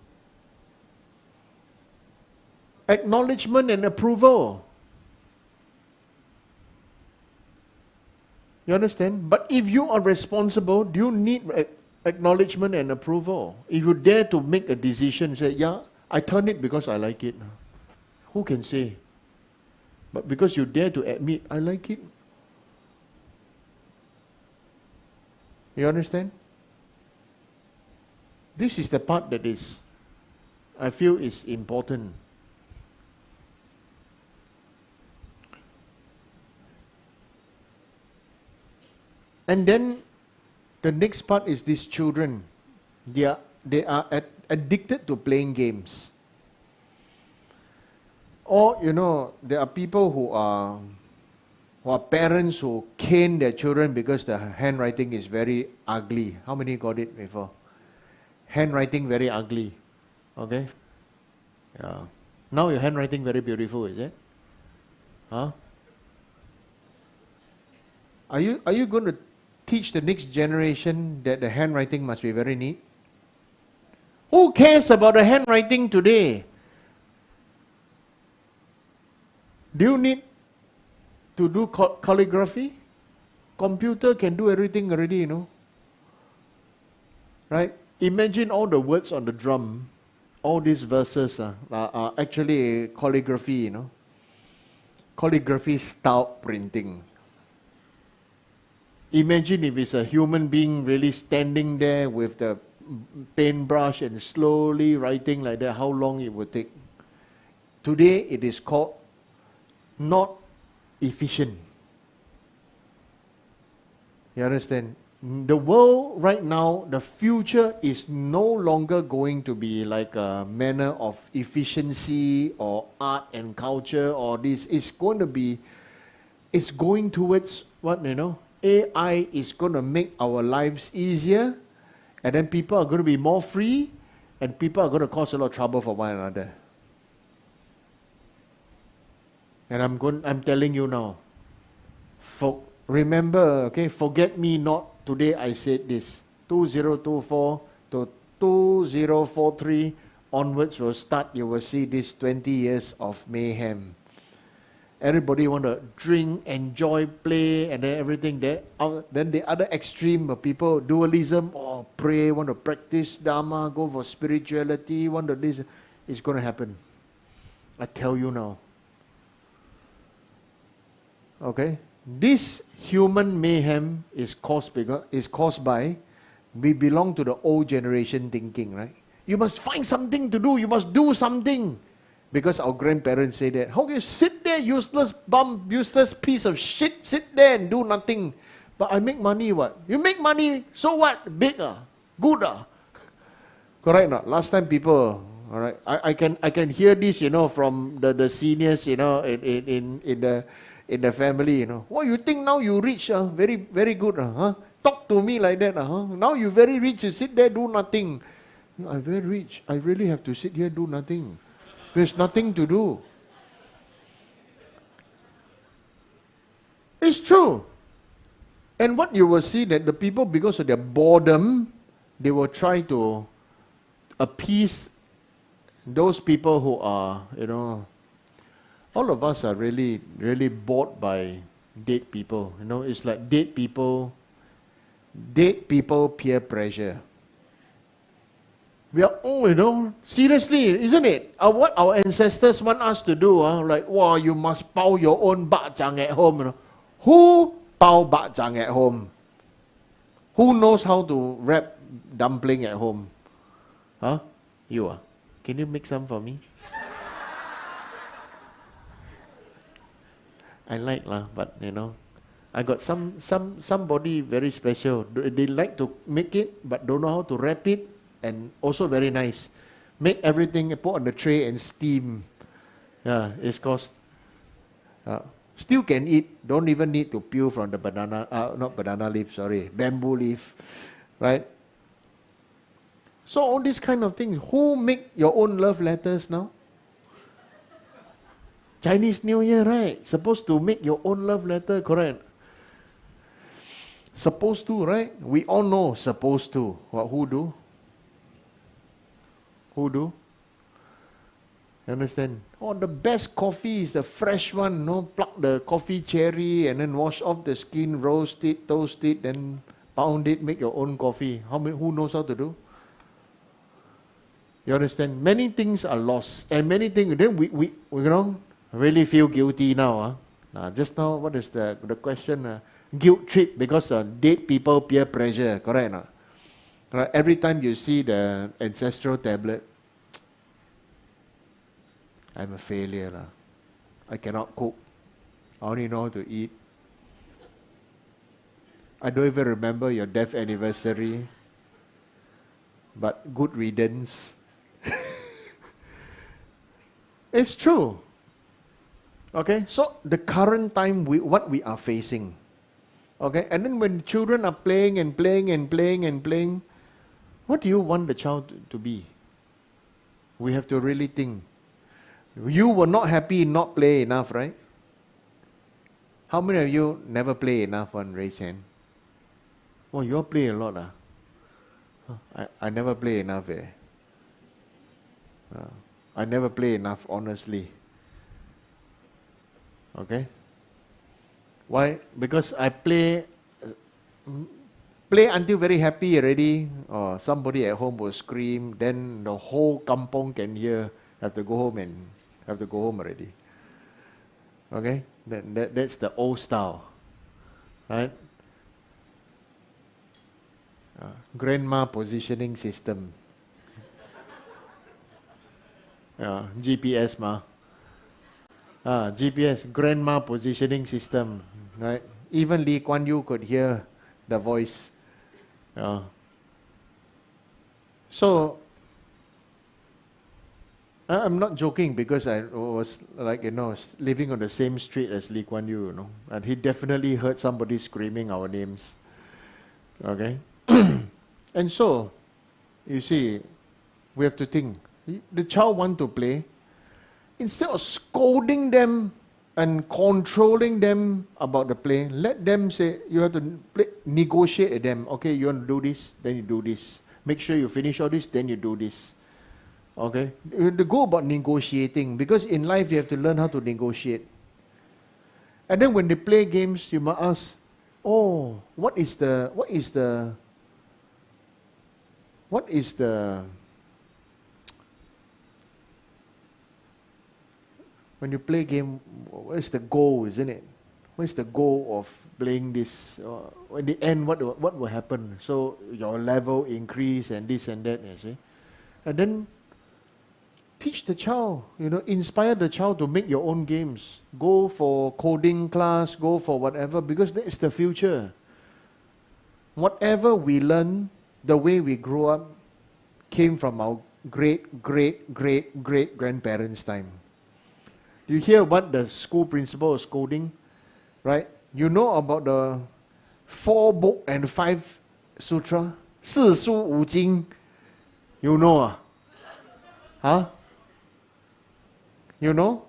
Acknowledgement and approval. You understand? But if you are responsible, do you need acknowledgement and approval. If you dare to make a decision, say, yeah, I turn it because I like it. Who can say? But because you dare to admit, I like it. You understand? This is the part that is, I feel, is important. And then the next part is these children. They are addicted to playing games. Or, there are people who are parents who cane their children because the handwriting is very ugly. How many got it before? Handwriting very ugly. Okay? Yeah. Now your handwriting very beautiful, is it? Huh? Are you going to teach the next generation that the handwriting must be very neat? Who cares about the handwriting today? Do you need to do calligraphy? Computer can do everything already, Right? Imagine all the words on the drum, all these verses are actually calligraphy, Calligraphy style printing. Imagine if it's a human being really standing there with the paintbrush and slowly writing like that, how long it would take. Today it is called not efficient. You understand? The world right now, the future is no longer going to be like a manner of efficiency or art and culture or this. It's going towards what, AI is going to make our lives easier, and then people are going to be more free, and people are going to cause a lot of trouble for one another. And I'm telling you now, remember, okay, forget me not. Today I said this, 2024 to 2043 onwards will start, you will see this 20 years of mayhem. Everybody want to drink, enjoy, play, and then everything there. Then the other extreme of people, dualism, or pray, want to practice Dharma, go for spirituality, want to this, it's going to happen. I tell you now. Okay? This human mayhem is caused by, we belong to the old generation thinking, right? You must find something to do, you must do something. Because our grandparents say that, how can you sit there, useless bum, useless piece of shit, sit there and do nothing. But I make money, what? You make money, so what? Big, good, Correct or not? Last time people, all right, I can hear this, from the seniors, in the family, What you think now you rich, very, very good, huh? Talk to me like that, Now you very rich, you sit there, do nothing. I'm very rich, I really have to sit here, do nothing. There's nothing to do. It's true. And what you will see that the people, because of their boredom, they will try to appease those people who are, all of us are really, really bored by dead people. It's like dead people peer pressure. We are all, seriously, isn't it? What our ancestors want us to do, like, wow, you must pao your own bak-chang at home. Who pao bak-chang at home? Who knows how to wrap dumpling at home? Huh? You Can you make some for me? I like but I got somebody very special. They like to make it, but don't know how to wrap it. And also very nice. Make everything, put on the tray and steam. Yeah, it's cost. Still can eat. Don't even need to peel from the not banana leaf, sorry, bamboo leaf. Right? So all these kind of things. Who make your own love letters now? Chinese New Year, right? Supposed to make your own love letter, correct? Supposed to, right? We all know supposed to. Who do? Who do? You understand? Oh, the best coffee is the fresh one. Pluck the coffee cherry and then wash off the skin, roast it, toast it, then pound it, make your own coffee. Who knows how to do? You understand? Many things are lost, and many things. Then we really feel guilty now. Just now, what is the question? Guilt trip because dead people peer pressure. Correct? Right? Every time you see the ancestral tablet, I'm a failure. I cannot cook. I only know how to eat. I don't even remember your death anniversary. But good riddance. It's true. Okay, so the current time, what we are facing. Okay, and then when children are playing and playing and playing and playing, what do you want the child to be? We have to really think. You were not happy not play enough, right? How many of you never play enough? One raise hand. Oh, you all play a lot. I never play enough. I never play enough, honestly. Okay? Why? Because I play until very happy already, or somebody at home will scream, then the whole kampong can hear, have to go home already. Okay? That's the old style. Right? Grandma positioning system. GPS ma. GPS, grandma positioning system. Right? Even Lee Kuan Yew could hear the voice. So, I'm not joking because I was living on the same street as Lee Kuan Yew, and he definitely heard somebody screaming our names. Okay? And so, you see, we have to think. The child want to play. Instead of scolding them and controlling them about the play, let them say, you have to negotiate with them. Okay, you want to do this, then you do this. Make sure you finish all this, then you do this. Okay? You have to go about negotiating, because in life you have to learn how to negotiate. And then when they play games, you must ask, what is the when you play game, what is the goal, isn't it? What is the goal of playing this? In the end, what will happen? So your level increase and this and that, you see. And then teach the child, inspire the child to make your own games. Go for coding class, go for whatever, because that is the future. Whatever we learn, the way we grew up, came from our great-great-great-great-grandparents' time. You hear what the school principal is scolding, right? You know about the 4 book and 5 sutra? 四书五经. You know? Huh? You know?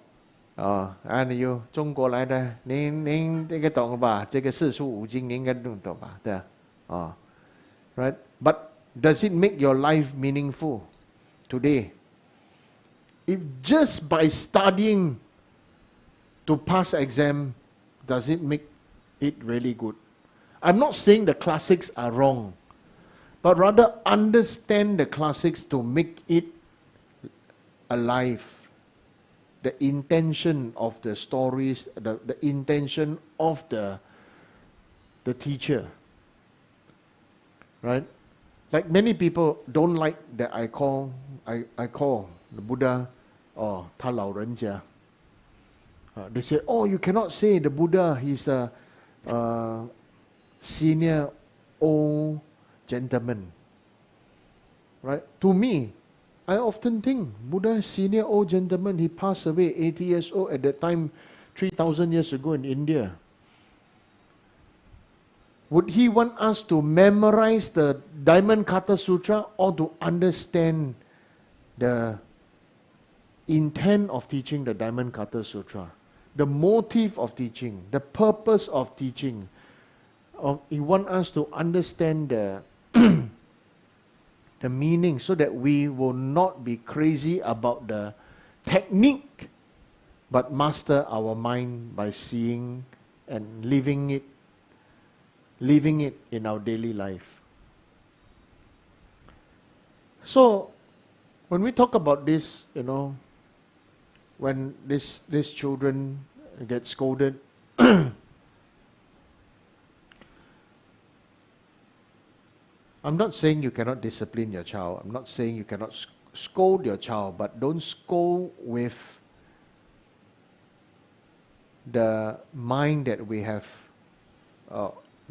你有中国来的，您这个懂吧？这个四书五经您应该懂吧？对啊。Right? But does it make your life meaningful today? If just by studying to pass exam, does it make it really good? I'm not saying the classics are wrong, but rather understand the classics to make it alive. The intention of the stories, the intention of the teacher. Right? Like many people don't like that I call the Buddha, 他老人家. They say, you cannot say the Buddha, he's a senior old gentleman. Right? To me, I often think, Buddha is senior old gentleman, he passed away 80 years old at that time, 3,000 years ago in India. Would he want us to memorize the Diamond Cutter Sutra or to understand the intent of teaching the Diamond Cutter Sutra? The motive of teaching, the purpose of teaching. He wants us to understand the meaning so that we will not be crazy about the technique, but master our mind by seeing and living it living it in our daily life. So, when we talk about this, when these children get scolded, I'm not saying you cannot discipline your child. I'm not saying you cannot scold your child, but don't scold with the mind that we have.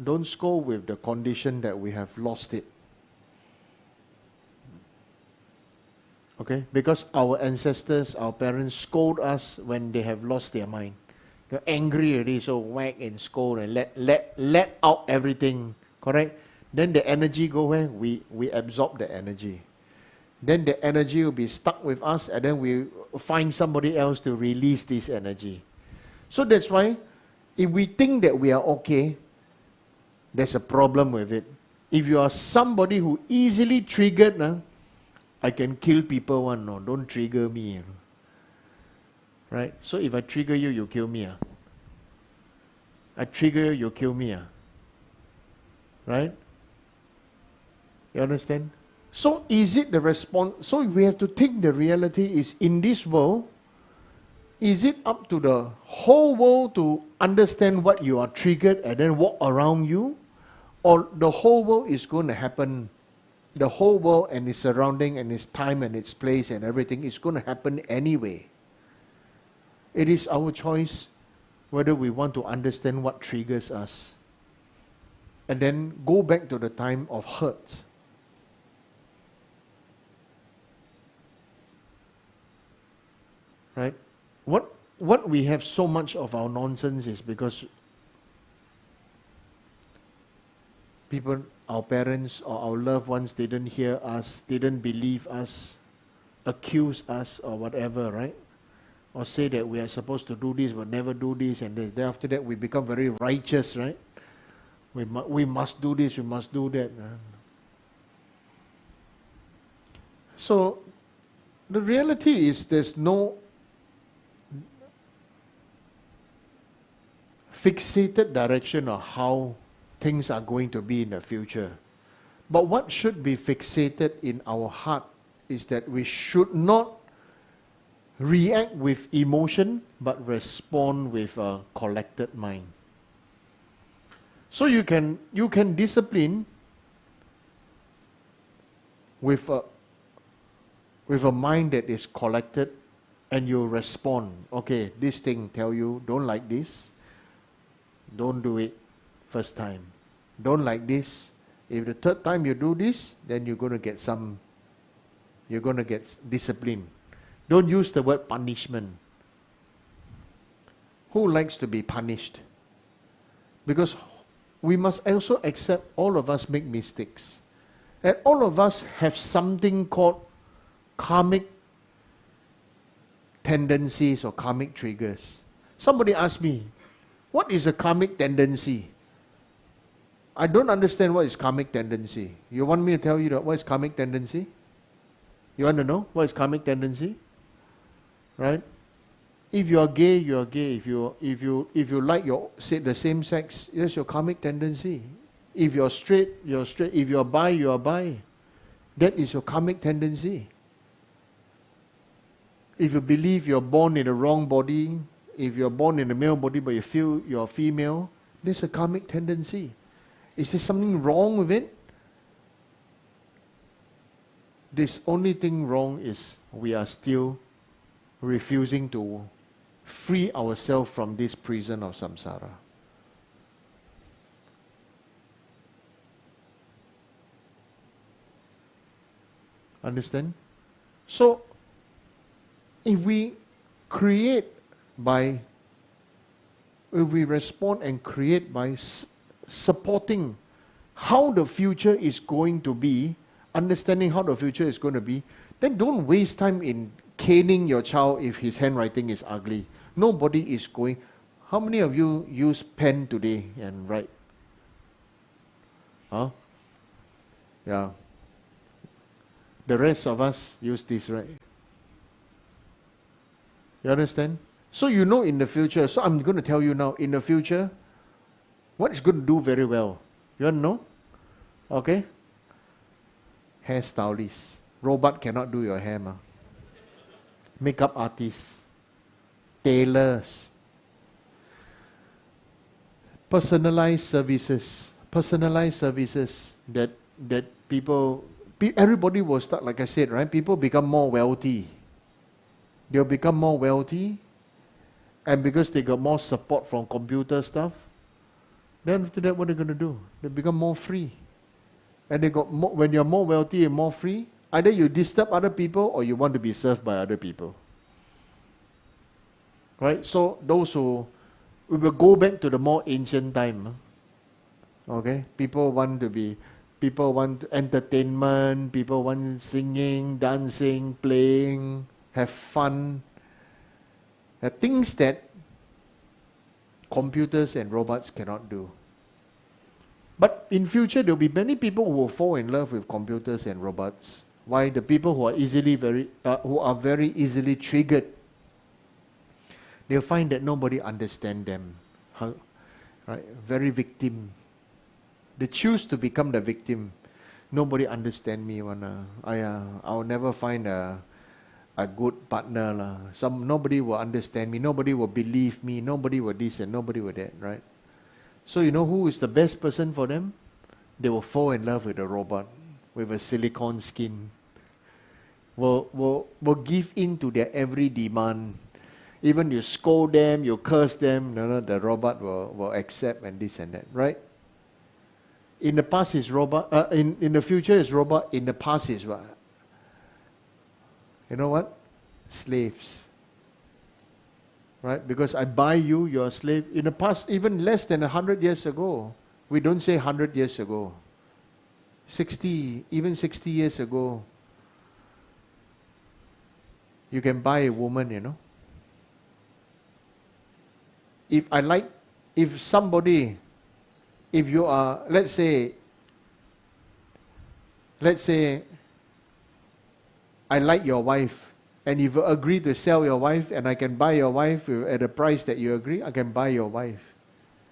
Don't scold with the condition that we have lost it. Okay? Because our ancestors, our parents scold us when they have lost their mind. They're angry already, so whack and scold and let out everything. Correct? Then the energy go where? We absorb the energy. Then the energy will be stuck with us, and then we find somebody else to release this energy. So that's why, if we think that we are okay, there's a problem with it. If you are somebody who easily triggered, I can kill people one, no, don't trigger me. Right? So if I trigger you, you kill me. I trigger you, you kill me. Right? You understand? So is it the response? So we have to think the reality is in this world, is it up to the whole world to understand what you are triggered and then walk around you? Or the whole world is going to happen, the whole world and its surrounding and its time and its place and everything is going to happen anyway. It is our choice whether we want to understand what triggers us. And then go back to the time of hurt. Right? What we have so much of our nonsense is because people, our parents or our loved ones didn't hear us, didn't believe us, accuse us or whatever, right? Or say that we are supposed to do this but never do this, and then after that we become very righteous, right? We must do this, we must do that. So the reality is there's no fixated direction of how things are going to be in the future. But what should be fixated in our heart is that we should not react with emotion, but respond with a collected mind. So you can discipline with a mind that is collected, and you respond. Okay, this thing tell you don't like this. Don't do it first time. Don't like this. If the third time you do this, then you're going to get discipline. Don't use the word punishment. Who likes to be punished? Because we must also accept all of us make mistakes. And all of us have something called karmic tendencies or karmic triggers. Somebody asked me, what is a karmic tendency? I don't understand what is karmic tendency. You want me to tell you what is karmic tendency? You want to know what is karmic tendency? Right? If you are gay, you are gay. If you like the same sex, that's your karmic tendency. If you're straight, you're straight. If you're bi, you are bi. That is your karmic tendency. If you believe you're born in the wrong body, if you're born in a male body but you feel you're female, there's a karmic tendency. Is there something wrong with it? This only thing wrong is we are still refusing to free ourselves from this prison of samsara. Understand? So, if we respond and create by supporting how the future is going to be, understanding how the future is going to be, then don't waste time in caning your child if his handwriting is ugly. Nobody is going. How many of you use pen today and write? Huh? Yeah. The rest of us use this, right? You understand? So you know in the future, so I'm going to tell you now, in the future, what is going to do very well? You want to know? Okay. Hairstylist. Robot cannot do your hair, ma. Makeup artists. Tailors. Personalized services. Personalized services that people, everybody will start, like I said, right? People become more wealthy. They'll become more wealthy, and because they got more support from computer stuff, then after that, what are they going to do? They become more free. And they got more, when you're more wealthy and more free, either you disturb other people or you want to be served by other people. Right? So those who, we will go back to the more ancient time. Okay? People want entertainment, people want singing, dancing, playing, have fun. Things that computers and robots cannot do. But in future, there will be many people who will fall in love with computers and robots. Why? The people who are very easily triggered, they'll find that nobody understands them. Right? Very victim. They choose to become the victim. Nobody understands me. I'll never find a good partner. Nobody will understand me. Nobody will believe me. Nobody will this and nobody will that. Right? So you know who is the best person for them? They will fall in love with a robot with a silicone skin. Will give in to their every demand. Even you scold them, you curse them, the robot will accept and this and that, right? In the past is robot, in the future is robot, in the past is what? You know what? Slaves. Right? Because I buy you, you're a slave. In the past, even less than 100 years ago, we don't say 100 years ago, 60, even 60 years ago, you can buy a woman, you know. If you are, let's say, I like your wife, and if you agree to sell your wife, and I can buy your wife at a price that you agree, I can buy your wife.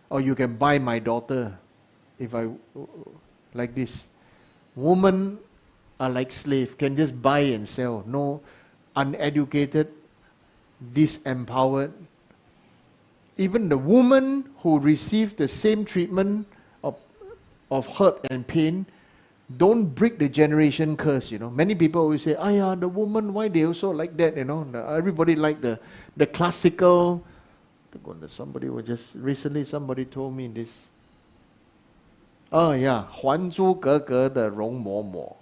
Or you can buy my daughter, if I, like this. Women are like slave, can just buy and sell. No, uneducated, disempowered. Even the woman who received the same treatment of hurt and pain, don't break the generation curse, you know. Many people always say, the woman, why they also like that, you know. Everybody like the classical. Recently somebody told me this. 还珠格格的容嬷嬷.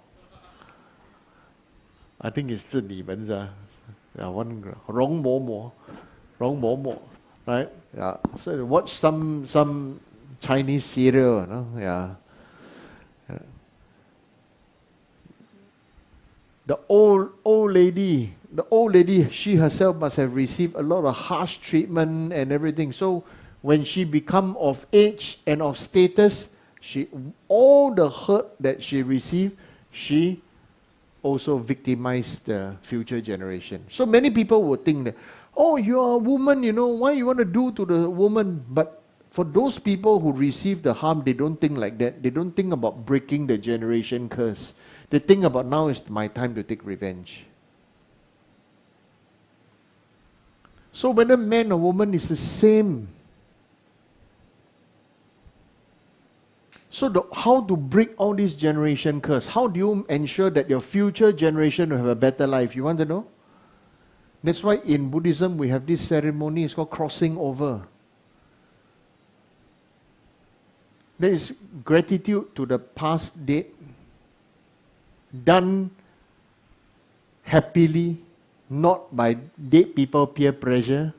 I think it's 是你们的. One 容嬷嬷, right? Yeah. So watch some Chinese serial, no? Yeah. The old lady, she herself must have received a lot of harsh treatment and everything. So when she become of age and of status, all the hurt that she received, she also victimized the future generation. So many people would think that, you are a woman, you know, why you want to do to the woman? But for those people who receive the harm, they don't think like that. They don't think about breaking the generation curse. They think about, now is my time to take revenge. So whether man or woman is the same. So how to break all this generation curse? How do you ensure that your future generation will have a better life? You want to know? That's why in Buddhism we have this ceremony, it's called crossing over. There is gratitude to the past date, done happily, not by dead people peer pressure.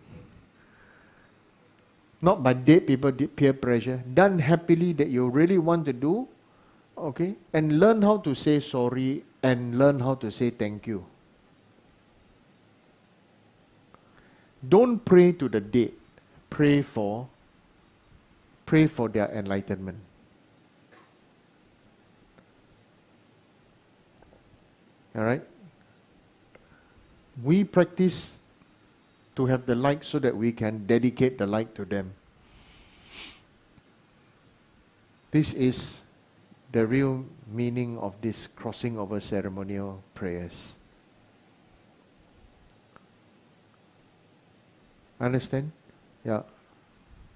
Not by dead people peer pressure. Done happily that you really want to do, okay? And learn how to say sorry and learn how to say thank you. Don't pray to the dead. Pray for their enlightenment. Alright? We practice to have the light so that we can dedicate the light to them. This is the real meaning of this crossing over ceremonial prayers. Understand? Yeah.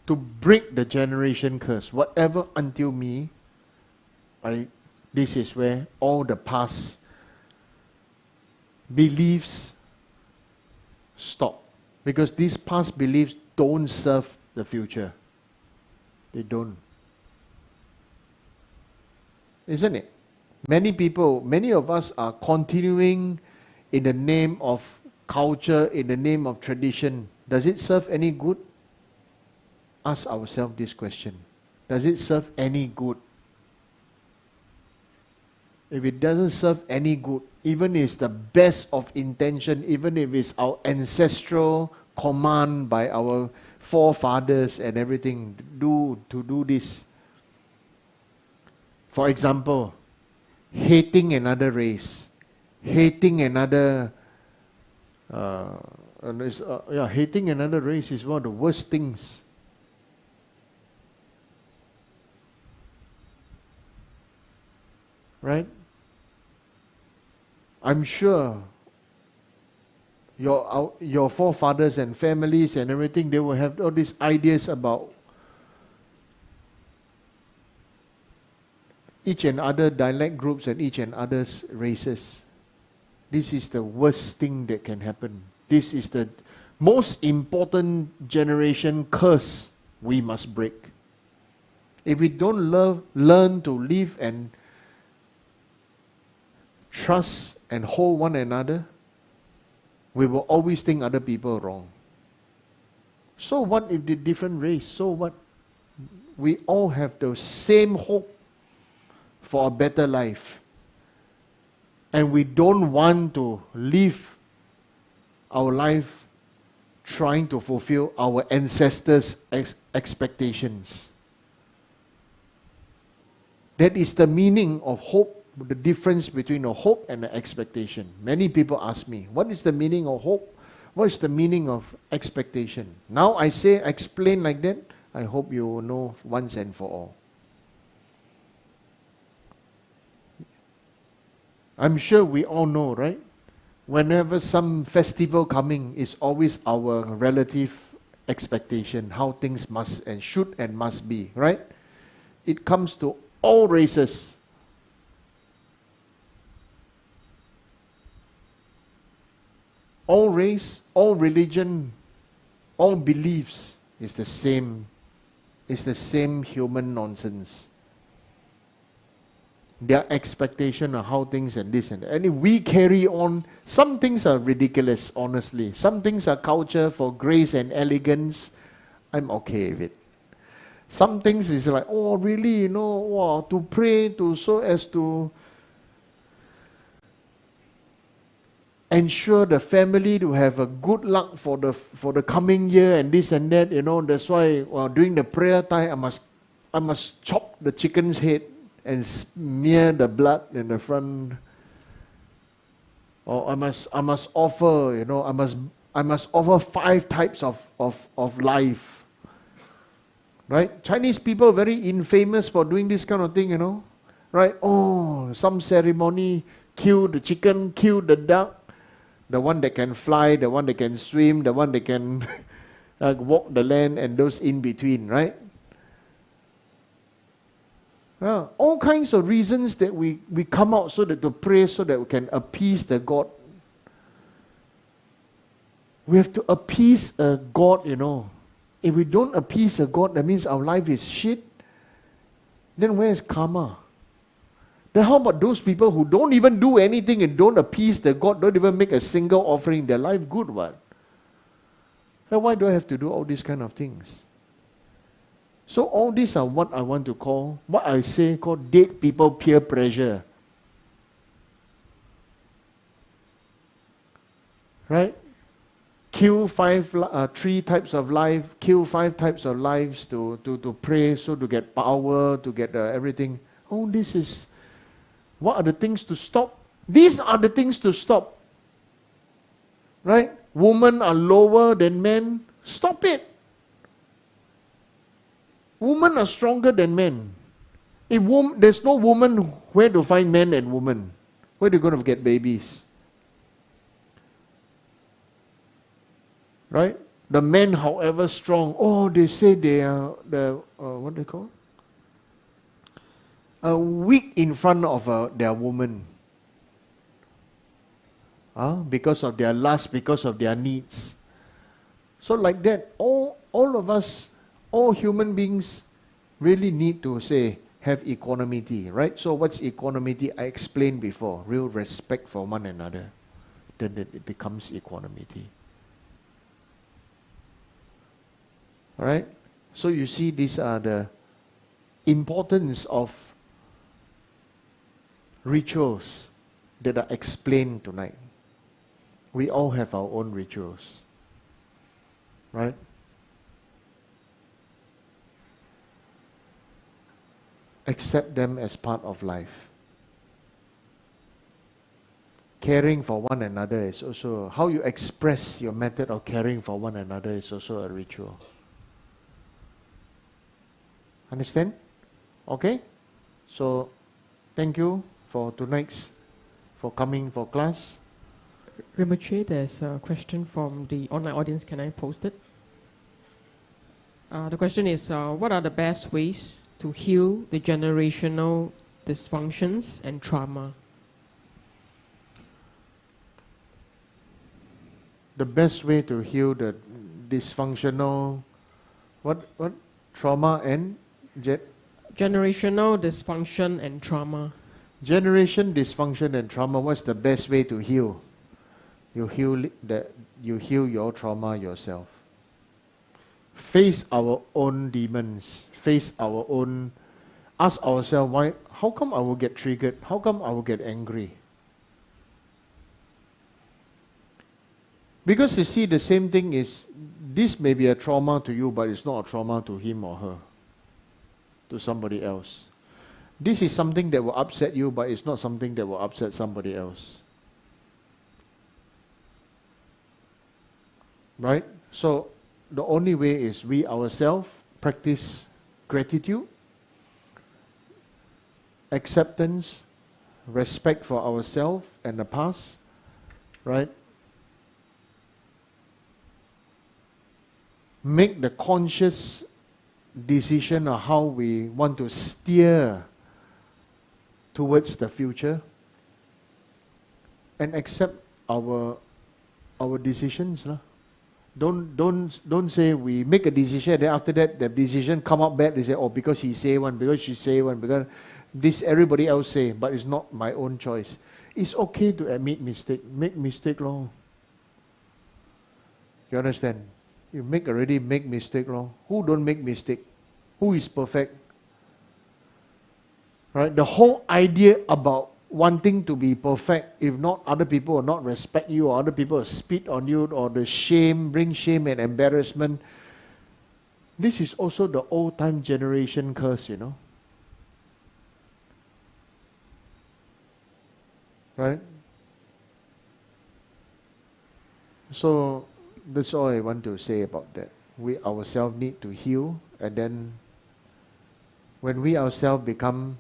To break the generation curse, whatever until me, this is where all the past beliefs stop. Because these past beliefs don't serve the future. They don't. Isn't it? Many of us are continuing in the name of culture, in the name of tradition. Does it serve any good? Ask ourselves this question. Does it serve any good? If it doesn't serve any good, even if it's the best of intention, even if it's our ancestral command by our forefathers and everything, to do this. For example, hating another race, hating another hating another race is one of the worst things. Right? I'm sure your forefathers and families and everything, they will have all these ideas about each and other dialect groups and each and other's races. This is the worst thing that can happen. This is the most important generation curse we must break. If we don't learn to live and trust and hold one another, we will always think other people are wrong. So what if the different race? So what? We all have the same hope for a better life. And we don't want to live our life trying to fulfill our ancestors' expectations. That is the meaning of hope. The difference between a hope and an expectation. Many people ask me, what is the meaning of hope? What is the meaning of expectation? Now I explain like that, I hope you will know once and for all. I'm sure we all know, right? Whenever some festival coming, is always our relative expectation, how things must and should and must be, right? It comes to all races. All race, all religion, all beliefs is the same. It's the same human nonsense. Their expectation of how things and this and that. And if we carry on, some things are ridiculous, honestly. Some things are culture for grace and elegance. I'm okay with it. Some things is like, oh really, wow, to pray to so as to ensure the family to have a good luck for the coming year and this and that, that's why during the prayer time I must chop the chicken's head and smear the blood in the front. Or I must offer, I must offer 5 types of life. Right? Chinese people are very infamous for doing this kind of thing, Right? Oh, some ceremony, kill the chicken, kill the duck. The one that can fly, the one that can swim, the one that can walk the land, and those in between, right? All kinds of reasons that we come out so that to pray, so that we can appease the God. We have to appease a God, If we don't appease a God, that means our life is shit. Then where is karma? Then how about those people who don't even do anything and don't appease the God, don't even make a single offering, their life good, what? Then why do I have to do all these kind of things? So all these are what I want to call, what I say called dead people peer pressure. Right? Kill 3 types of life, kill 5 types of lives to pray, so to get power, to get everything. Oh, this is... What are the things to stop? These are the things to stop. Right? Women are lower than men. Stop it. Women are stronger than men. There's no woman, where to find men and women? Where are they going to get babies? Right? The men, however strong, they say they are what they call? Weak in front of their woman. Because of their lust, because of their needs. So like that, all of us, all human beings really need to have equanimity, right? So what's equanimity? I explained before, real respect for one another. Then it becomes equanimity. Alright? So you see, these are the importance of rituals that are explained tonight. We all have our own rituals. Right? Accept them as part of life. Caring for one another is also, how you express your method of caring for one another is also a ritual. Understand? Okay? So, thank you for coming for class. Rinpoche, there's a question from the online audience. Can I post it? The question is, what are the best ways to heal the generational dysfunctions and trauma? The best way to heal the dysfunctional, what trauma and generational dysfunction and trauma. Generation dysfunction and trauma. What's the best way to heal? You heal your trauma yourself. Face our own demons. Face our own. Ask ourselves, why? How come I will get triggered? How come I will get angry? Because you see, the same thing is, this may be a trauma to you, but it's not a trauma to him or her, to somebody else. This is something that will upset you, but it's not something that will upset somebody else. Right? So, the only way is we ourselves practice gratitude, acceptance, respect for ourselves and the past, right? Make the conscious decision of how we want to steer towards the future, and accept our decisions. Don't say we make a decision, then after that the decision come out bad, they say, oh, because he say one, because she say one, because this everybody else say, but it's not my own choice. It's okay to admit mistake. Make mistake wrong. You understand? You make mistake wrong. Who don't make mistake? Who is perfect? Right? The whole idea about wanting to be perfect, if not, other people will not respect you, or other people will spit on you, or bring shame and embarrassment. This is also the old time generation curse, you know. Right? So, that's all I want to say about that. We ourselves need to heal, and then when we ourselves become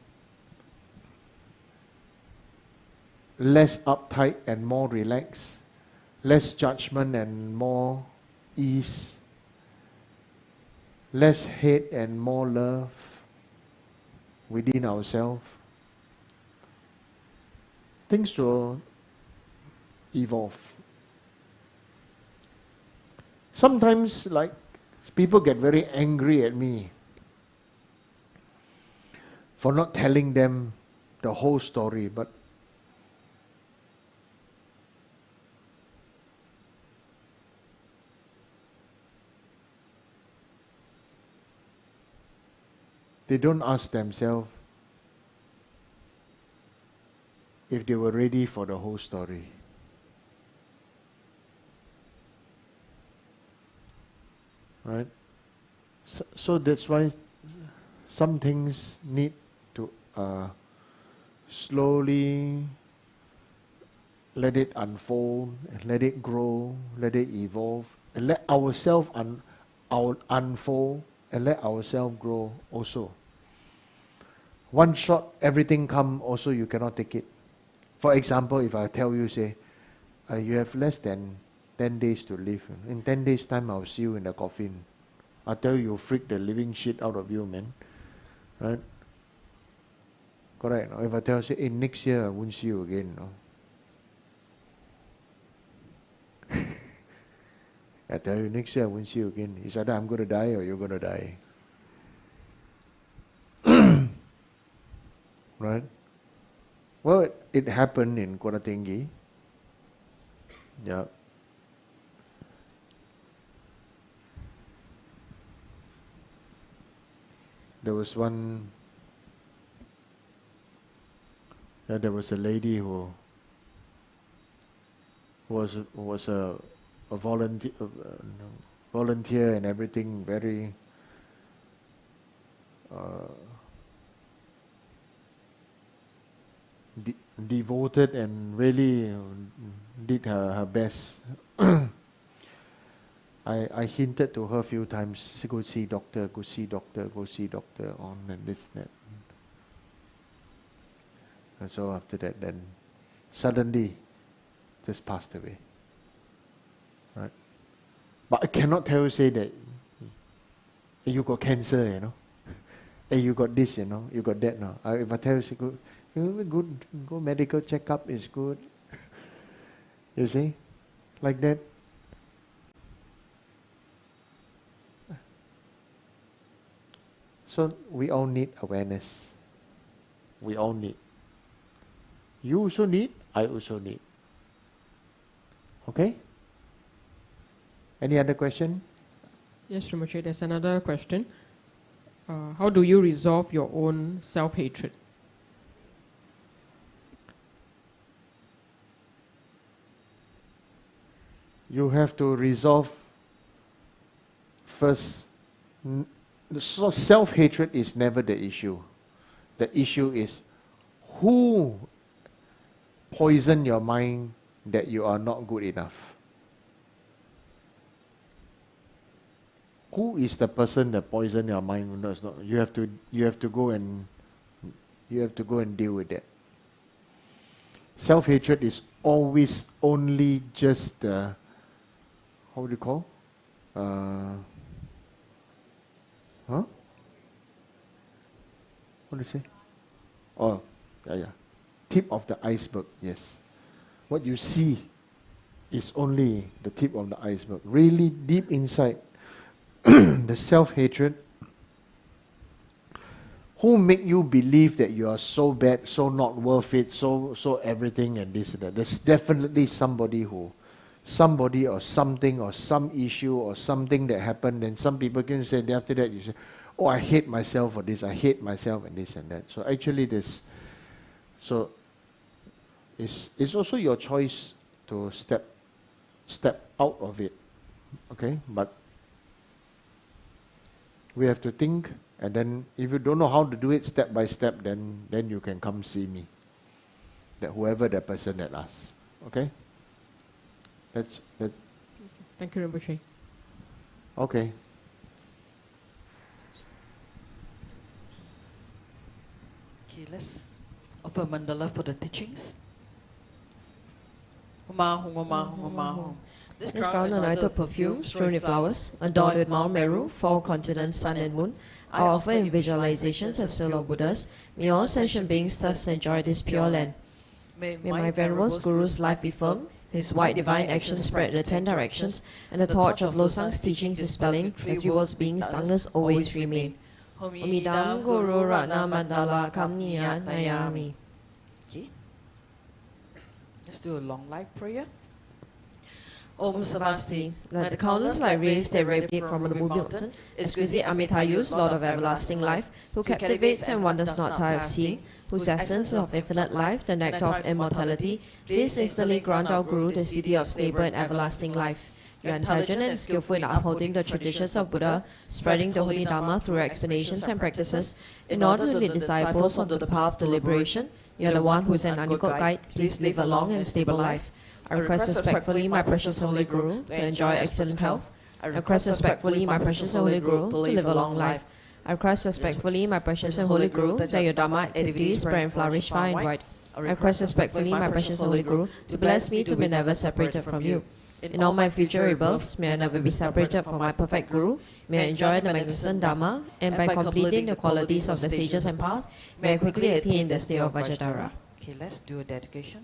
less uptight and more relaxed, less judgment and more ease, less hate and more love within ourselves, things will evolve. Sometimes, like, people get very angry at me for not telling them the whole story, but they don't ask themselves if they were ready for the whole story. Right? So that's why some things need to slowly let it unfold, let it grow, let it evolve, and let ourselves unfold, and let ourselves grow also. one shot, everything come, also you cannot take it. For example, if I tell you, say, you have less than 10 days to live. In 10 days time, I'll see you in the coffin. I'll tell you, freak the living shit out of you, man. Right? Correct. If I tell you, say, next year I won't see you again. No? I tell you, next year I won't see you again. It's either I'm going to die or you're going to die. Right? Well, it happened in Koratengi. Yeah. There was one. There was a lady who was a volunteer and everything, very devoted and really did her best. I hinted to her a few times, go see doctor, go see doctor, go see doctor, on and this and that. And so after that, then suddenly just passed away. Right? But I cannot tell you, say that hey, you got cancer, you know. Hey, you got this, you know. You got that now. If I tell you, say, go medical checkup is good. You see? Like that. So we all need awareness. We all need. You also need, I also need. Okay? Any other question? Yes, Rinpoche, there's another question. How do you resolve your own self-hatred? You have to resolve first. So self-hatred is never the issue. The issue is who poisoned your mind that you are not good enough. Who is the person that poisoned your mind? No, it's not. You have to go and deal with that. Self-hatred is always only just the, how do you call? What do you say? Oh, yeah. Tip of the iceberg, yes. What you see is only the tip of the iceberg. Really deep inside, the self-hatred, who make you believe that you are so bad, so not worth it, so everything and this and that. There's definitely somebody or something or some issue or something that happened, and some people can say, after that you say, oh, I hate myself for this, I hate myself and this and that. So actually it's also your choice to step out of it. Okay? But we have to think, and then if you don't know how to do it step by step, then you can come see me. That whoever that person that asks. Okay? That's Thank you, Rinpoche. okay. Okay, let's offer Mandala for the teachings. This crown anointed with perfume, strewn with flowers, adorned with Mount Meru, 4 continents, sun and moon, I offer in visualizations as fellow Buddhas. May all sentient beings thus enjoy this pure land. May my venerable Guru's life be firm, his white divine action spread in the 10 directions, and the torch of Losang's teachings dispelling, as we world's beings' darkness always remain. Omidam Guru Ratna Mandala Kamniya Nayami. Okay. Let's do a long life prayer. Om Savasti, let the countless light rays that radiate from the moving mountain, exquisite Amitayus, Lord of everlasting life, who captivates and one does not tire of seeing, whose essence of infinite life, the nectar of immortality, please instantly grant our Guru the city of stable and everlasting life. You are intelligent and skillful in upholding the traditions of Buddha, spreading the holy Dharma through explanations and practices, in order to lead disciples onto the path to liberation. You are the one who is an unequaled guide. Please live a long and stable life. I request respectfully my precious Holy Guru to enjoy excellent health. I request respectfully my precious Holy Guru to live a long life. I request respectfully, my precious and holy Guru, that your Dharma activities spread and flourish far and wide. I request respectfully, my precious and holy Guru, to bless me to be never separated from you. In all my future rebirths, may I never be separated from my perfect Guru, may I enjoy the magnificent Dharma, and by completing the qualities of the sages and path, may I quickly attain the state of Vajradhara. Okay, let's do a dedication.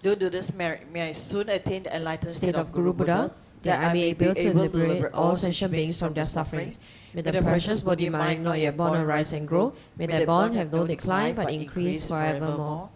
Do this, may I soon attain the enlightened State of Guru Buddha, that I may be able to liberate all sentient beings from their sufferings. May the precious Bodhi mind not yet born arise and grow. May that bond have no decline but increase forevermore.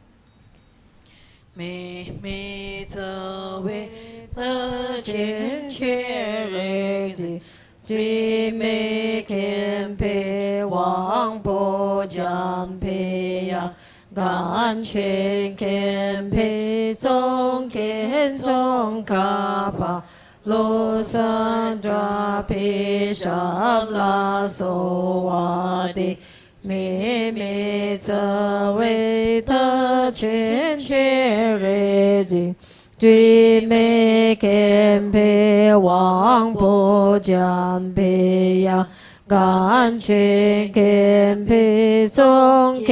每则为的坚决累积，对每天陪王不将陪呀，感情天陪中天中卡巴。路上抓皮上拉索瓦的，每则为他全热情，对每天陪王不将陪呀，感情天陪中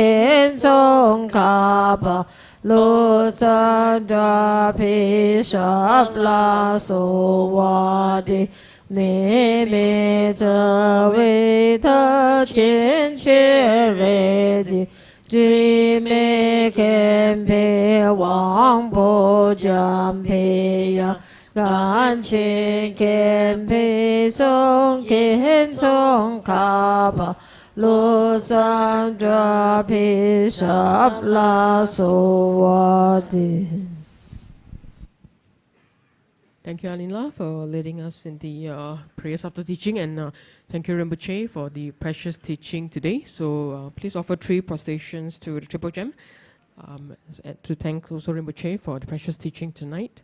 卡巴。路上抓皮上拉索瓦的，每则为他坚决热情，对每天陪王不将陪呀，感情天陪中卡巴。路上抓皮上拉索瓦的。Thank you, Anila, for leading us in the prayers after teaching, and thank you, Rinpoche, for the precious teaching today. So please offer 3 prostrations to the Triple Gem to thank also Rinpoche for the precious teaching tonight.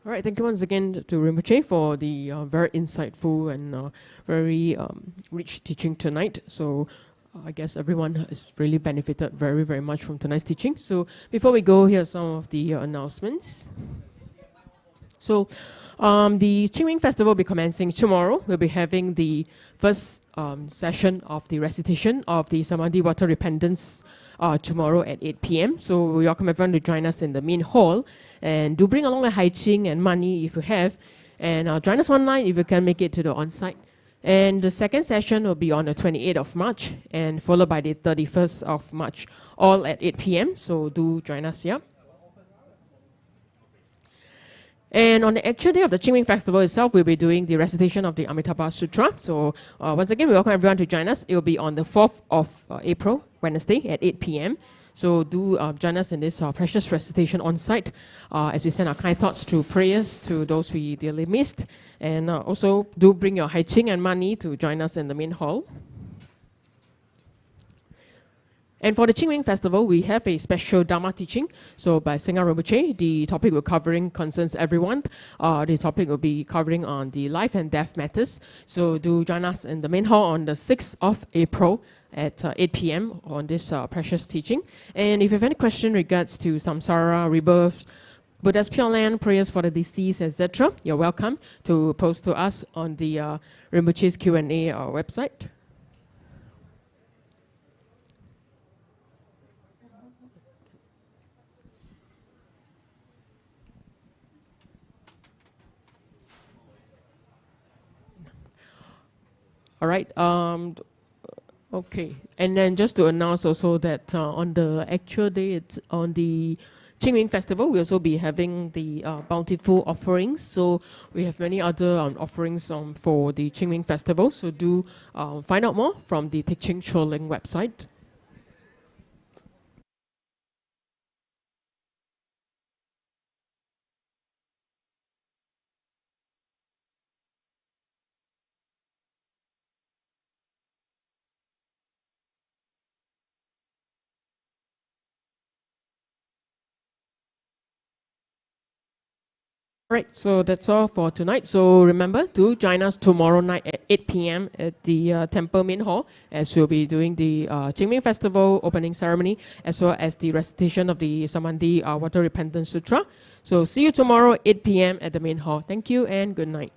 All right, thank you once again to Rinpoche for the very insightful and very rich teaching tonight. So I guess everyone has really benefited very, very much from tonight's teaching. So before we go, here are some of the announcements. So the Qingming Festival will be commencing tomorrow. We'll be having the first session of the recitation of the Samadhi Water Repentance tomorrow at 8 p.m. So we welcome everyone to join us in the main hall. And do bring along a hai ching and money if you have. And join us online if you can make it to the on-site. And the second session will be on the 28th of March and followed by the 31st of March, all at 8 p.m. So do join us here. And on the actual day of the Qingming Festival itself, we'll be doing the recitation of the Amitabha Sutra. So once again, we welcome everyone to join us. It will be on the 4th of April, Wednesday at 8 p.m. So do join us in this precious recitation on site as we send our kind thoughts through prayers to those we dearly missed. And also do bring your hai ching and money to join us in the main hall. And for the Qingming Festival, we have a special Dharma teaching. So by Singha Rinpoche, the topic we're covering concerns everyone. The topic will be covering on the life and death matters. So do join us in the main hall on the 6th of April at 8 p.m. on this precious teaching. And if you have any question regards to samsara, rebirth, Buddha's Pure Land, prayers for the deceased, etc., you're welcome to post to us on the Rinpoche's Q&A website. All right. Okay. And then just to announce also that on the actual day, it's on the Qingming Festival, we'll also be having the bountiful offerings. So we have many other offerings for the Qingming Festival. So do find out more from the Teaching Choling website. Right, so that's all for tonight. So remember to join us tomorrow night at 8 p.m. at the Temple Main Hall, as we'll be doing the Qingming Festival opening ceremony, as well as the recitation of the Samandhi Water Repentance Sutra. So see you tomorrow 8 p.m. at the Main Hall. Thank you and good night.